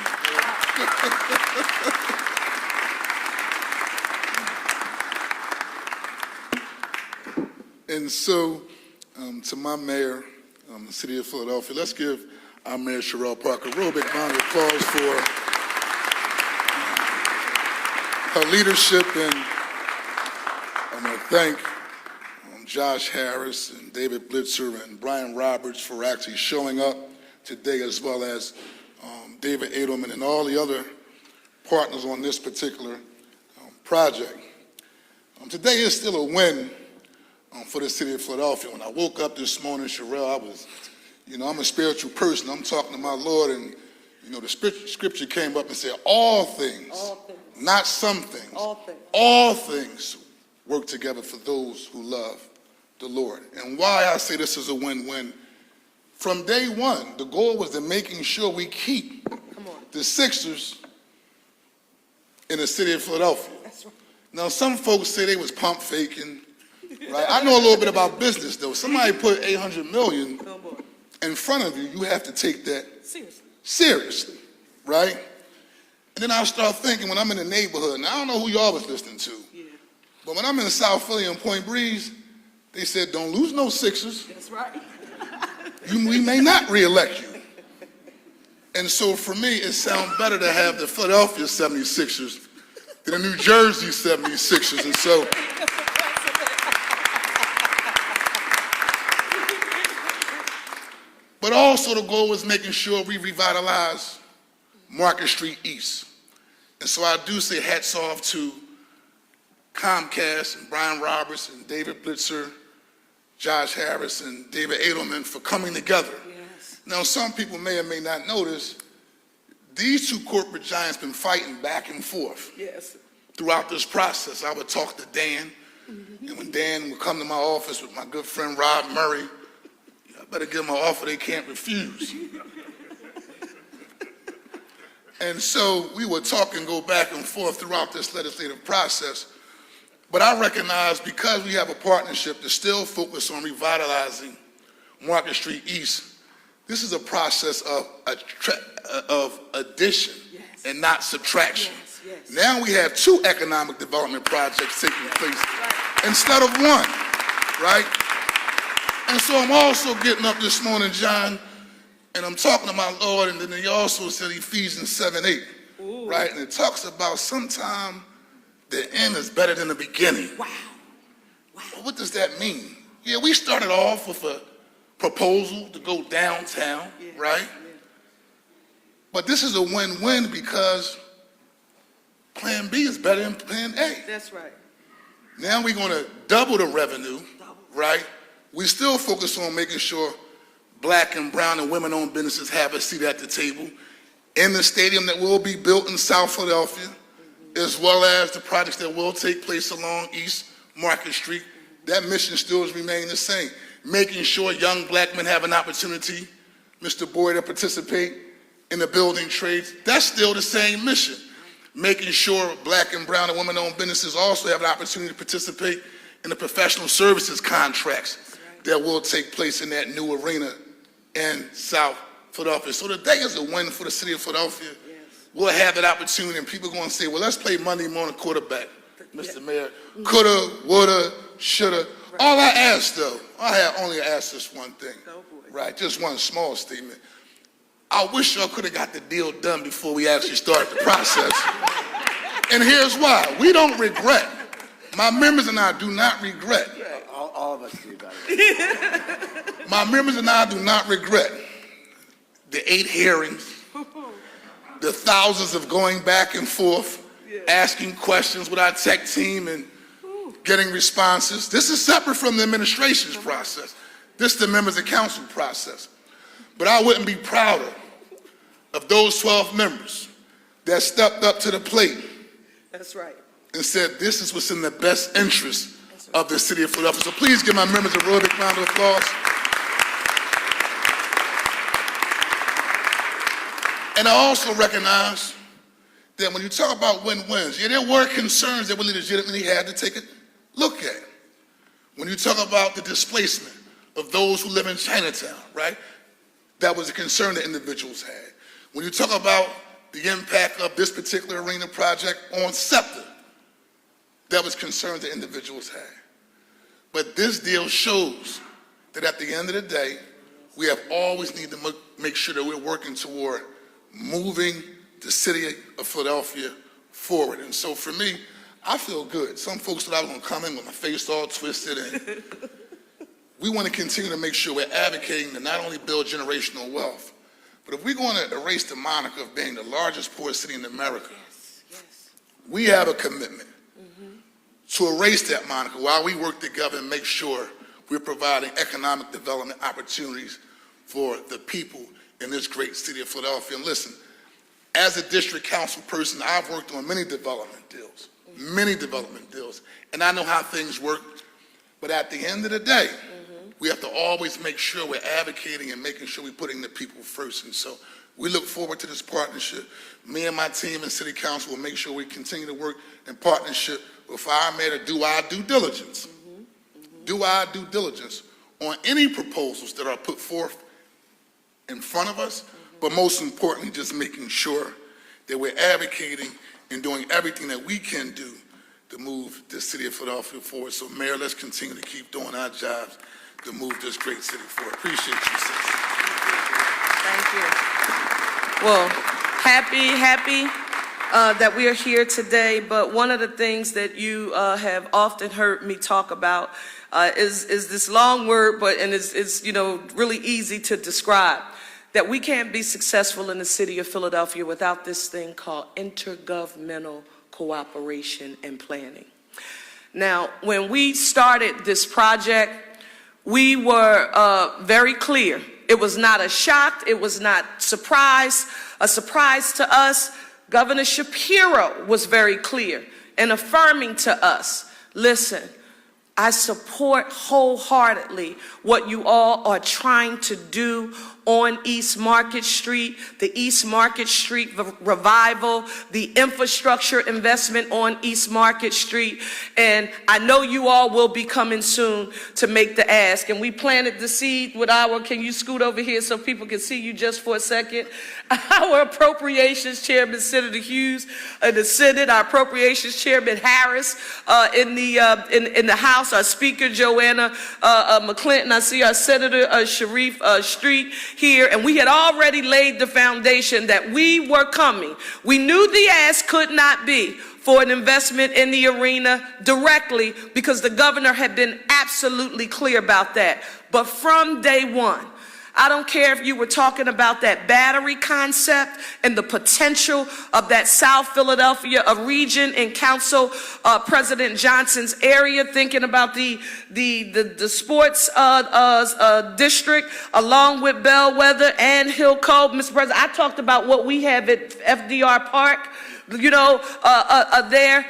And so, to my mayor, the city of Philadelphia, let's give our Mayor Sherelle Parker a real big round of applause for her leadership. And I want to thank Josh Harris and David Blitzer and Brian Roberts for actually showing up today, as well as David Edelman and all the other partners on this particular project. Today is still a win for the city of Philadelphia. When I woke up this morning, Sherelle, I was, I'm a spiritual person. I'm talking to my Lord, and, the scripture came up and said, all things, not some things, all things work together for those who love the Lord. And why I say this is a win-win, from day one, the goal was to making sure we keep the Sixers in the city of Philadelphia. Now, some folks say they was pump faking, right? I know a little bit about business, though. Somebody put $800 million in front of you, you have to take that seriously, right? And then I start thinking when I'm in the neighborhood, and I don't know who y'all was listening to, but when I'm in South Philly and Point Breeze, they said, don't lose no Sixers. That's right. We may not reelect you. And so for me, it sounds better to have the Philadelphia 76ers than the New Jersey 76ers. And so but also the goal was making sure we revitalize Market Street East. And so I do say hats off to Comcast and Brian Roberts and David Blitzer, Josh Harris and David Edelman for coming together. Yes. Now, some people may or may not notice, these two corporate giants been fighting back and forth throughout this process. I would talk to Dan, and when Dan would come to my office with my good friend Rob Murray, I better give them an offer they can't refuse. And so we would talk and go back and forth throughout this legislative process. But I recognize because we have a partnership to still focus on revitalizing Market Street East, this is a process of addition and not subtraction. Now we have two economic development projects taking place instead of one, right? And so I'm also getting up this morning, John, and I'm talking to my Lord, and then he also said Ephesians 7:8, right? And it talks about sometime the end is better than the beginning. Wow. Well, what does that mean? Yeah, we started off with a proposal to go downtown, right? But this is a win-win because Plan B is better than Plan A. That's right. Now we're going to double the revenue, right? We still focus on making sure Black and brown and women-owned businesses have a seat at the table in the stadium that will be built in South Philadelphia, as well as the projects that will take place along East Market Street. That mission still has remained the same. Making sure young Black men have an opportunity, Mr. Boyd, to participate in the building trades. That's still the same mission. Making sure Black and brown and women-owned businesses also have an opportunity to participate in the professional services contracts that will take place in that new arena in South Philadelphia. So today is a win for the city of Philadelphia. We'll have that opportunity, and people are going to say, well, let's play Monday morning quarterback, Mr. Mayor. Coulda, woulda, shoulda. All I asked, though, I had only asked this one thing, right? Just one small statement. I wish y'all could have got the deal done before we actually started the process. And here's why. We don't regret. My members and I do not regret. All of us do, by the way. My members and I do not regret the 8 hearings, the thousands of going back and forth, asking questions with our tech team and getting responses. This is separate from the administration's process. This is the members of council process. But I wouldn't be prouder of those 12 members that stepped up to the plate. That's right. And said, this is what's in the best interest of the city of Philadelphia. So please give my members a real big round of applause. And I also recognize that when you talk about win-wins, there were concerns that we legitimately had to take a look at. When you talk about the displacement of those who live in Chinatown, right? That was a concern that individuals had. When you talk about the impact of this particular arena project on SEPTA, that was concerns that individuals had. But this deal shows that at the end of the day, we have always need to make sure that we're working toward moving the city of Philadelphia forward. And so for me, I feel good. Some folks thought I was going to come in with my face all twisted. And we want to continue to make sure we're advocating to not only build generational wealth, But if we're going to erase the moniker of being the largest port city in America, we have a commitment to erase that moniker while we work together and make sure we're providing economic development opportunities for the people in this great city of Philadelphia. And listen, as a district council person, I've worked on many development deals, and I know how things work. But at the end of the day, we have to always make sure we're advocating and making sure we're putting the people first. And so we look forward to this partnership. Me and my team and City Council will make sure we continue to work in partnership with our mayor to do our due diligence. Do our due diligence on any proposals that are put forth in front of us, but most importantly, just making sure that we're advocating and doing everything that we can do to move the city of Philadelphia forward. So, Mayor, let's continue to keep doing our jobs to move this great city forward. Appreciate you, sis. Thank you. Well, happy that we are here today, but one of the things that you have often heard me talk about is this long word, and it's really easy to describe, that we can't be successful in the city of Philadelphia without this thing called intergovernmental cooperation and planning. Now, when we started this project, we were very clear. It was not a shock. It was not a surprise to us. Governor Shapiro was very clear and affirming to us, listen, I support wholeheartedly what you all are trying to do on East Market Street, the East Market Street revival, the infrastructure investment on East Market Street. And I know you all will be coming soon to make the ask. And we planted the seed with can you scoot over here so people can see you just for a second? Our Appropriations Chairman, Senator Hughes, in the Senate, our Appropriations Chairman Harris in the House, our Speaker Joanna McClinton. I see our Senator Sharif Street here, and we had already laid the foundation that we were coming. We knew the ask could not be for an investment in the arena directly because the governor had been absolutely clear about that. But from day one, I don't care if you were talking about that battery concept and the potential of that South Philadelphia region in Council President Johnson's area, thinking about the sports district along with Bellwether and Hill Cove. Mr. President, I talked about what we have at FDR Park, there,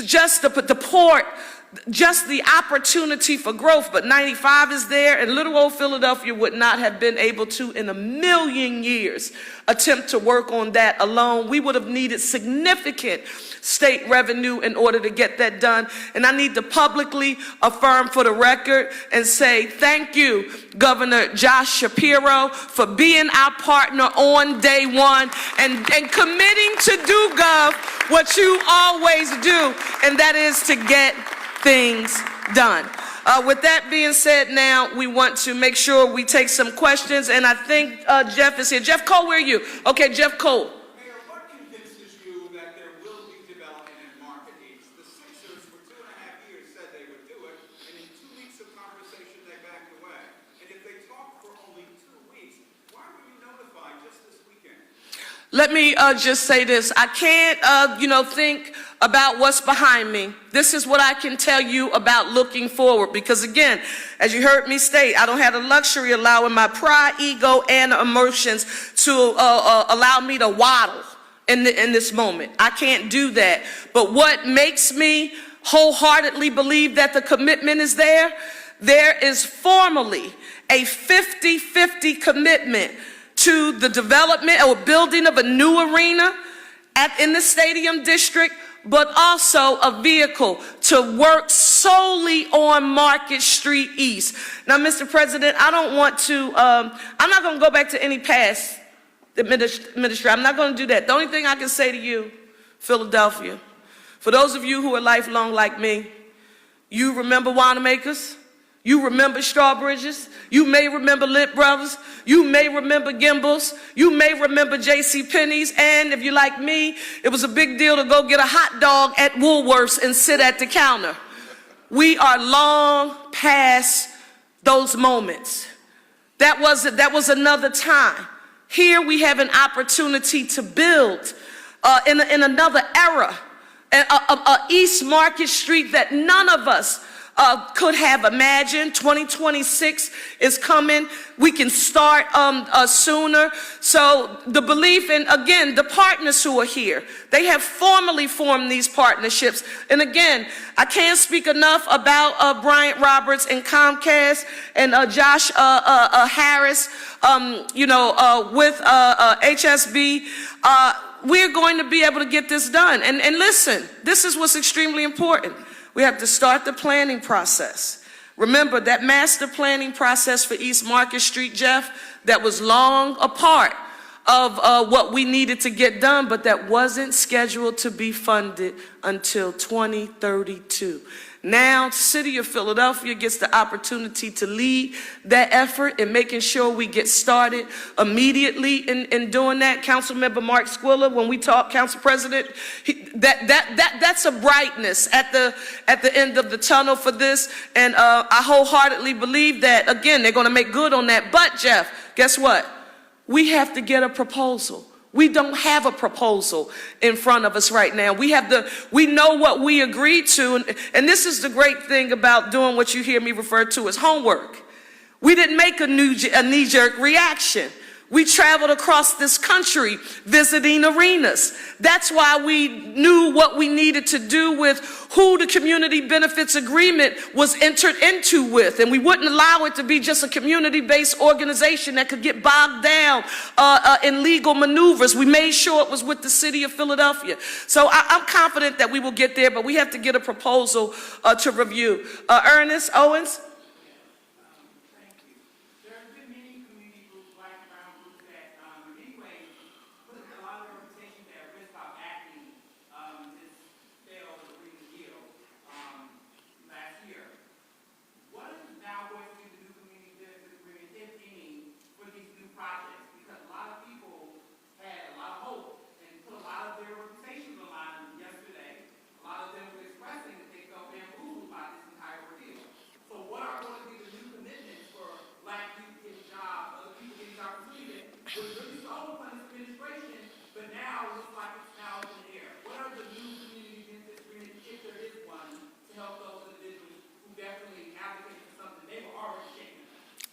just the port, just the opportunity for growth. But 95 is there, and little old Philadelphia would not have been able to, in a million years, attempt to work on that alone. We would have needed significant state revenue in order to get that done. And I need to publicly affirm for the record and say thank you, Governor Josh Shapiro, for being our partner on day one and committing to do, Gov, what you always do, and that is to get things done. With that being said, now we want to make sure we take some questions, and I think Jeff is here. Jeff Cole, where are you? Okay, Jeff Cole. Mayor, what convinces you that there will be development in Market East? The Sixers for 2.5 years said they would do it, and in 2 weeks of conversation they backed away. And if they talked for only 2 weeks, why were you notified just this weekend? Let me just say this. I can't, think about what's behind me. This is what I can tell you about looking forward. Because again, as you heard me state, I don't have the luxury of allowing my pride, ego, and emotions to allow me to waddle in this moment. I can't do that. But what makes me wholeheartedly believe that the commitment is there is formally a 50-50 commitment to the development or building of a new arena in the stadium district, but also a vehicle to work solely on Market Street East. Now, Mr. President, I don't want to, I'm not going to go back to any past administration. I'm not going to do that. The only thing I can say to you, Philadelphia, for those of you who are lifelong like me, you remember Wanamaker's. You remember Strawbridge's. You may remember Lit Brothers. You may remember Gimbel's. You may remember J.C. Penney's. And if you're like me, it was a big deal to go get a hot dog at Woolworth's and sit at the counter. We are long past those moments. That was another time. Here we have an opportunity to build in another era, East Market Street that none of us could have imagined. 2026 is coming. We can start sooner. So the belief in, again, the partners who are here, they have formally formed these partnerships. And again, I can't speak enough about Bryant Roberts and Comcast and Josh Harris, with HSB. We're going to be able to get this done. And listen, this is what's extremely important. We have to start the planning process. Remember that master planning process for East Market Street, Jeff, that was long a part of what we needed to get done, but that wasn't scheduled to be funded until 2032. Now, City of Philadelphia gets the opportunity to lead that effort in making sure we get started immediately in doing that. Councilmember Mark Squilla, when we talk, Council President, that's a brightness at the end of the tunnel for this, and I wholeheartedly believe that, again, they're going to make good on that. But, Jeff, guess what? We have to get a proposal. We don't have a proposal in front of us right now. We know what we agreed to, and this is the great thing about doing what you hear me refer to as homework. We didn't make a knee-jerk reaction. We traveled across this country visiting arenas. That's why we knew what we needed to do with who the community benefits agreement was entered into with. And we wouldn't allow it to be just a community-based organization that could get bogged down in legal maneuvers. We made sure it was with the City of Philadelphia. So I'm confident that we will get there, but we have to get a proposal to review. Ernest Owens?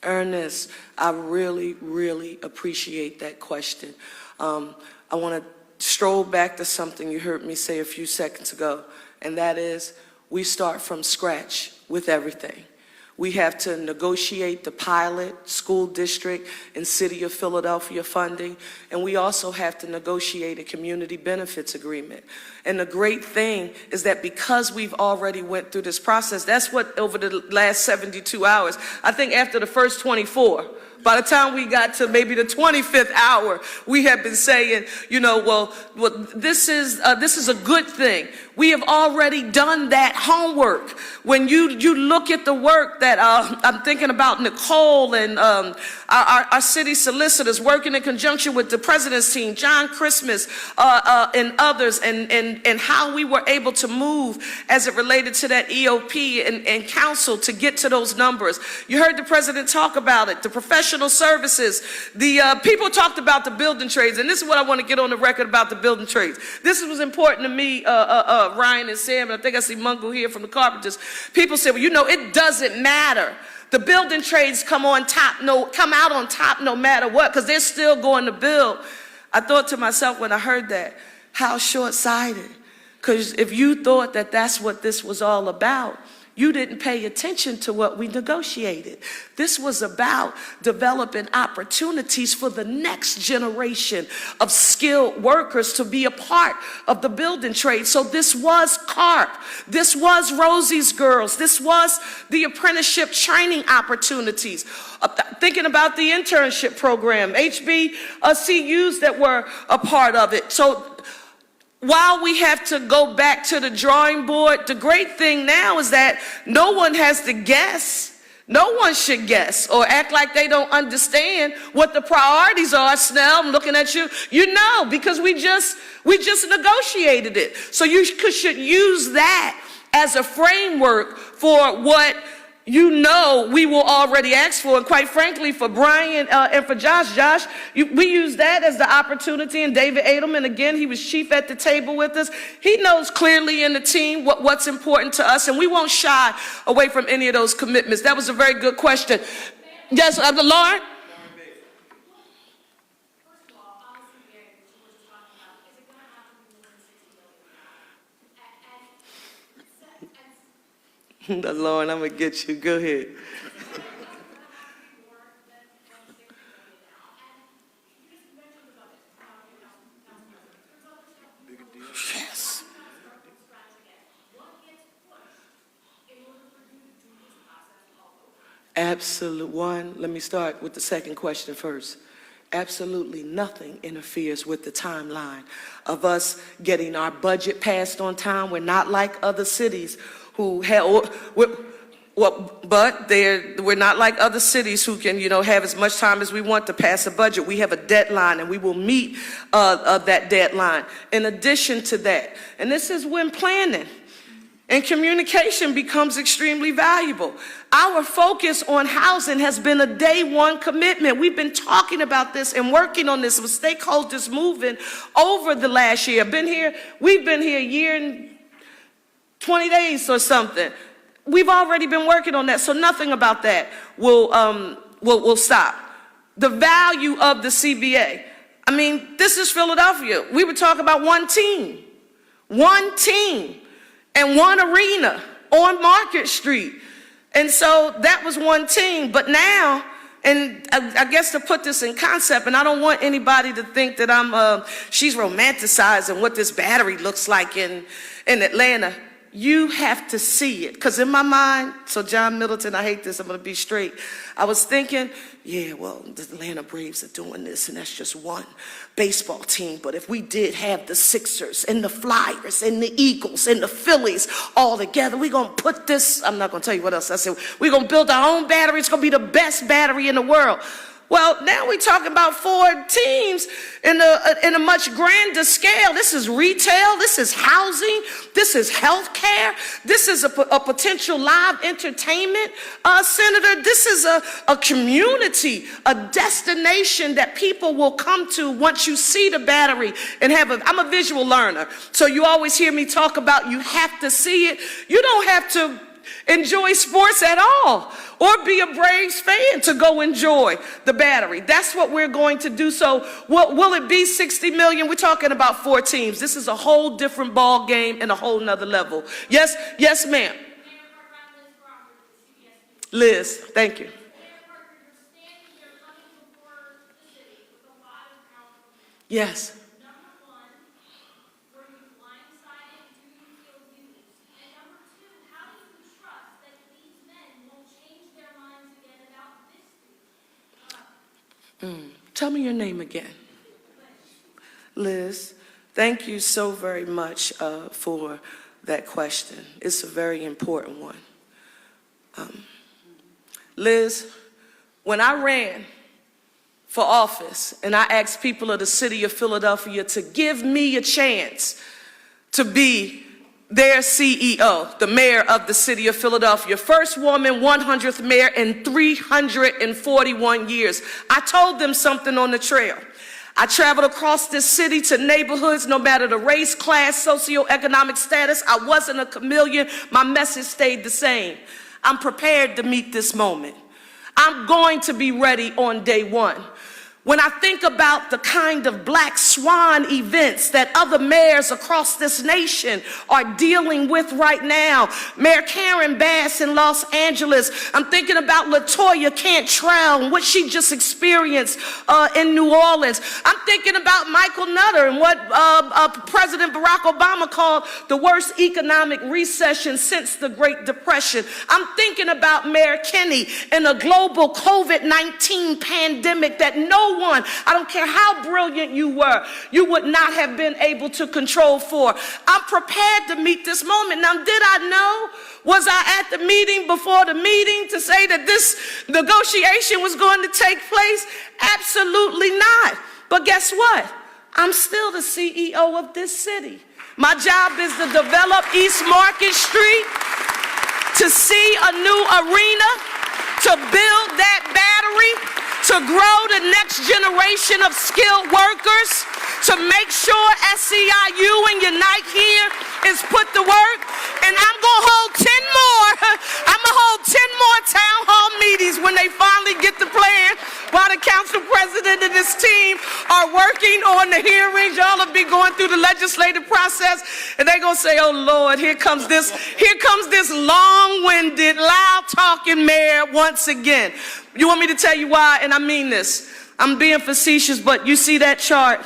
Ernest, I really, really appreciate that question. I want to stroll back to something you heard me say a few seconds ago, and that is we start from scratch with everything. We have to negotiate the pilot, school district, and City of Philadelphia funding, and we also have to negotiate a community benefits agreement. And the great thing is that because we've already went through this process, that's what over the last 72 hours, I think after the first 24, by the time we got to maybe the 25th hour, we have been saying, well, this is a good thing. We have already done that homework. When you look at the work that I'm thinking about Nicole and our city solicitors working in conjunction with the president's team, John Christmas and others, and how we were able to move as it related to that EOP and council to get to those numbers. You heard the president talk about it, the professional services. The people talked about the building trades, and this is what I want to get on the record about the building trades. This was important to me, Ryan and Sam, and I think I see Mungo here from the Carpenters. People said, well, it doesn't matter. The building trades come out on top no matter what, because they're still going to build. I thought to myself when I heard that, how short-sighted. Because if you thought that that's what this was all about, you didn't pay attention to what we negotiated. This was about developing opportunities for the next generation of skilled workers to be a part of the building trade. So this was CARP. This was Rosie's Girls. This was the apprenticeship training opportunities. Thinking about the internship program, HBCUs that were a part of it. So while we have to go back to the drawing board, the great thing now is that no one has to guess. No one should guess or act like they don't understand what the priorities are. Snell, I'm looking at you. You know, because we just negotiated it. So you should use that as a framework for what you know we will already ask for. And quite frankly, for Brian and for Josh, we use that as the opportunity. And David Edelman, again, he was chief at the table with us. He knows clearly in the team what's important to us, and we won't shy away from any of those commitments. That was a very good question. Yes, Lauren? Lauren, I'm going to get you. Go ahead. Yes. Absolute one. Let me start with the second question first. Absolutely nothing interferes with the timeline of us getting our budget passed on time. We're not like other cities who have, we're not like other cities who can, have as much time as we want to pass a budget. We have a deadline, and we will meet that deadline. In addition to that, and this is when planning and communication becomes extremely valuable. Our focus on housing has been a day one commitment. We've been talking about this and working on this with stakeholders moving over the last year. We've been here a year and 20 days or something. We've already been working on that, so nothing about that will stop. The value of the CBA. I mean, this is Philadelphia. We were talking about one team, and one arena on Market Street. And so that was one team. But now, and I guess to put this in concept, and I don't want anybody to think that she's romanticizing what this battery looks like in Atlanta. You have to see it. Because in my mind, so John Middleton, I hate this, I'm going to be straight. I was thinking, yeah, well, the Atlanta Braves are doing this, and that's just one baseball team. But if we did have the Sixers and the Flyers and the Eagles and the Phillies all together, we're going to put this, I'm not going to tell you what else I said, we're going to build our own battery. It's going to be the best battery in the world. Well, now we're talking about 4 teams in a much grander scale. This is retail, this is housing, this is healthcare, this is a potential live entertainment center. This is a community, a destination that people will come to once you see the battery and I'm a visual learner, so you always hear me talk about you have to see it. You don't have to enjoy sports at all or be a Braves fan to go enjoy the battery. That's what we're going to do. So will it be 60 million? We're talking about 4 teams. This is a whole different ball game and a whole nother level. Yes, ma'am. Liz, thank you. Yes. Tell me your name again. Liz, thank you so very much for that question. It's a very important one. Liz, when I ran for office and I asked people of the city of Philadelphia to give me a chance to be their CEO, the mayor of the city of Philadelphia, first woman, 100th mayor in 341 years. I told them something on the trail. I traveled across this city to neighborhoods, no matter the race, class, socioeconomic status. I wasn't a chameleon. My message stayed the same. I'm prepared to meet this moment. I'm going to be ready on day one. When I think about the kind of black swan events that other mayors across this nation are dealing with right now, Mayor Karen Bass in Los Angeles, I'm thinking about LaToya Cantrell and what she just experienced in New Orleans. I'm thinking about Michael Nutter and what President Barack Obama called the worst economic recession since the Great Depression. I'm thinking about Mayor Kenney and a global COVID-19 pandemic that no one, I don't care how brilliant you were, you would not have been able to control for. I'm prepared to meet this moment. Now, did I know? Was I at the meeting before the meeting to say that this negotiation was going to take place? Absolutely not. But guess what? I'm still the CEO of this city. My job is to develop East Market Street. to see a new arena, to build that battery, to grow the next generation of skilled workers, to make sure SEIU and Unite here is put to work. And I'm going to hold 10 more. I'm going to hold 10 more town hall meetings when they finally get the plan while the council president and his team are working on the hearings. Y'all will be going through the legislative process, and they're going to say, oh, Lord, here comes this long-winded, loud-talking mayor once again. You want me to tell you why? And I mean this. I'm being facetious, but you see that chart?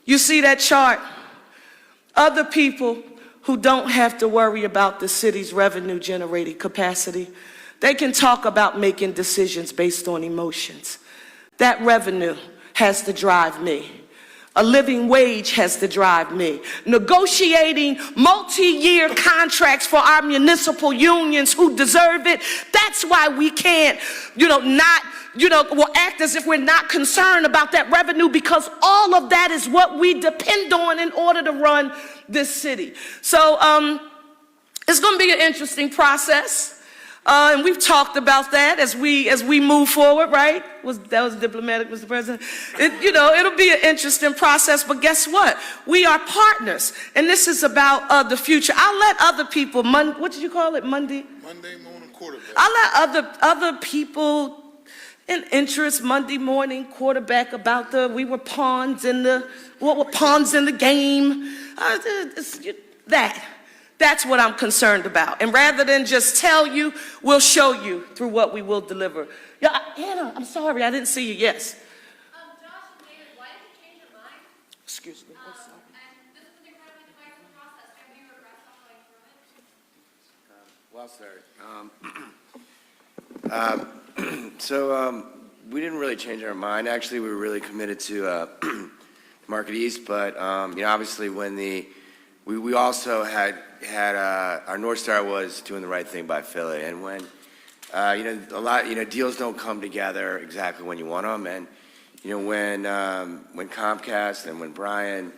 You see that chart? Other people who don't have to worry about the city's revenue generating capacity, they can talk about making decisions based on emotions. That revenue has to drive me. A living wage has to drive me. Negotiating multi-year contracts for our municipal unions who deserve it. That's why we can't, we'll act as if we're not concerned about that revenue, because all of that is what we depend on in order to run this city. So it's going to be an interesting process. And we've talked about that as we move forward, right? That was diplomatic, Mr. President. It'll be an interesting process, but guess what? We are partners, and this is about the future. I'll let other people, what did you call it, Monday? Monday morning quarterback. I'll let other people in interest Monday morning quarterback about we were pawns in the game. That's what I'm concerned about. And rather than just tell you, we'll show you through what we will deliver. Yeah, Anna, I'm sorry, I didn't see you. Yes. Josh and David, why did you change your mind? Excuse me. I'm sorry. And this was an incredibly divisive process. Have you regrets on going through it? Well, sir. We didn't really change our mind. Actually, we were really committed to Market East, but obviously when we also had our North Star was doing the right thing by Philly, and when deals don't come together exactly when you want them, and when Comcast and when Brian,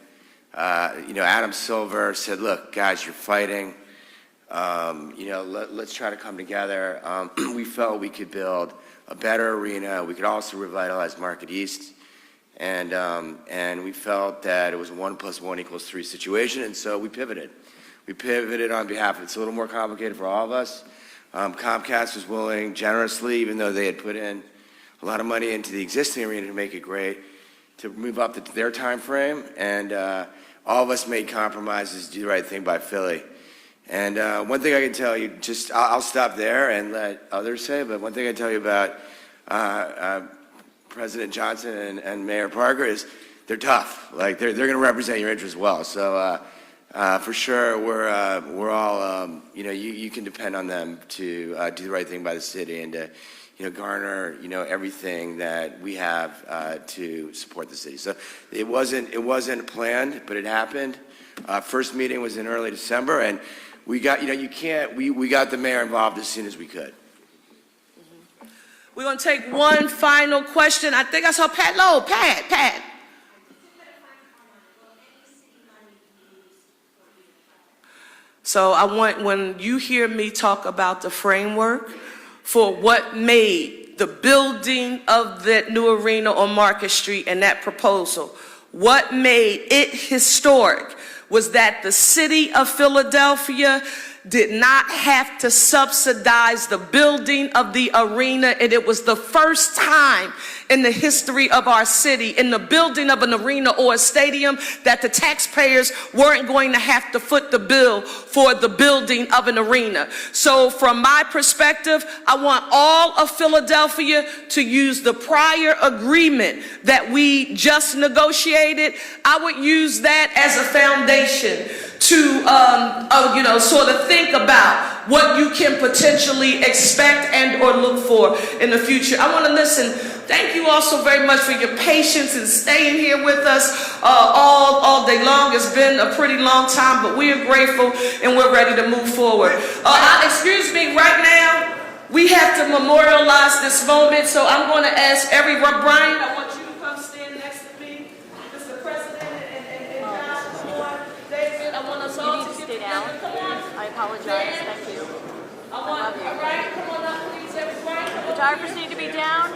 Adam Silver said, look, guys, you're fighting, let's try to come together. We felt we could build a better arena. We could also revitalize Market East. And we felt that it was a 1 + 1 = 3 situation, and so we pivoted. We pivoted on behalf of, it's a little more complicated for all of us. Comcast was willing generously, even though they had put in a lot of money into the existing arena to make it great, to move up to their time frame, and all of us made compromises to do the right thing by Philly. And one thing I can tell you, I'll stop there and let others say, but one thing I can tell you about President Johnson and Mayor Parker is they're tough. Like they're going to represent your interests well. So for sure, we're all you can depend on them to do the right thing by the city and to garner everything that we have to support the city. So it wasn't planned, but it happened. First meeting was in early December, and we got we got the mayor involved as soon as we could. We're going to take one final question. I think I saw Pat Lowe. Pat. So I want, when you hear me talk about the framework for what made the building of that new arena on Market Street and that proposal, what made it historic was that the city of Philadelphia did not have to subsidize the building of the arena, and it was the first time in the history of our city, in the building of an arena or a stadium, that the taxpayers weren't going to have to foot the bill for the building of an arena. So from my perspective, I want all of Philadelphia to use the prior agreement that we just negotiated. I would use that as a foundation to sort of think about what you can potentially expect and or look for in the future. I want to listen. Thank you all so very much for your patience and staying here with us all day long. It's been a pretty long time, but we are grateful and we're ready to move forward. Excuse me, right now, we have to memorialize this moment, so I'm going to ask everyone. Brian, I want you to come stand next to me, Mr. President, and David, I want us all to get together. Come on. I apologize. Thank you. I want, all right, come on up, please, everybody. Photographers need to be down.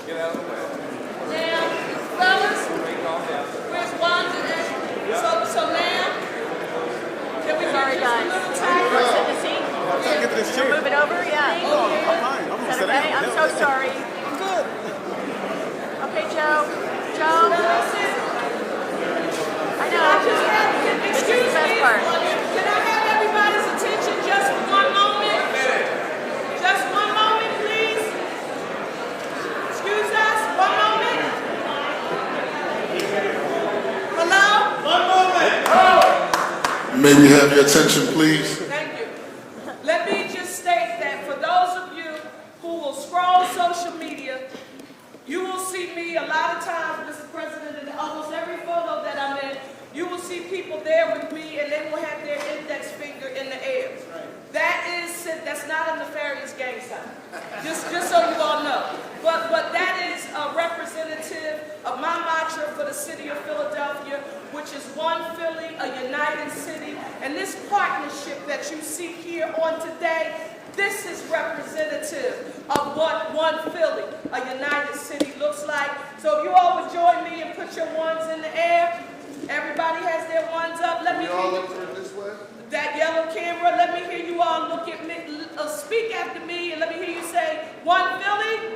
Now, fellas, where's Wanda? So now, can we Sorry, get just a guys. little Sit time? in the seat. Move it over, yeah. Is that okay? I'm so sorry. Good. Okay, Joe. Joe. I know. This is the Excuse best me, part. can I have everybody's attention just for one moment? Just one moment, please. Excuse us, one moment. Hello? May we have your attention, please? Thank you. Let me just state that for those of you who will scroll social media, you will see me a lot of times, Mr. President, in almost every photo that I'm in, you will see people there with me and they will have their index finger in the air. That's not a nefarious gang sign. Just so you all know. But that is a representative of my mantra for the city of Philadelphia, which is one Philly, a united city. And this partnership that you see here on today, this is representative of what one Philly, a united city, looks like. So if you all would join me and put your ones in the air. Everybody has their ones up. Let me hear you. This way? That yellow camera, let me hear you all look at me, speak after me, and let me hear you say, one Philly.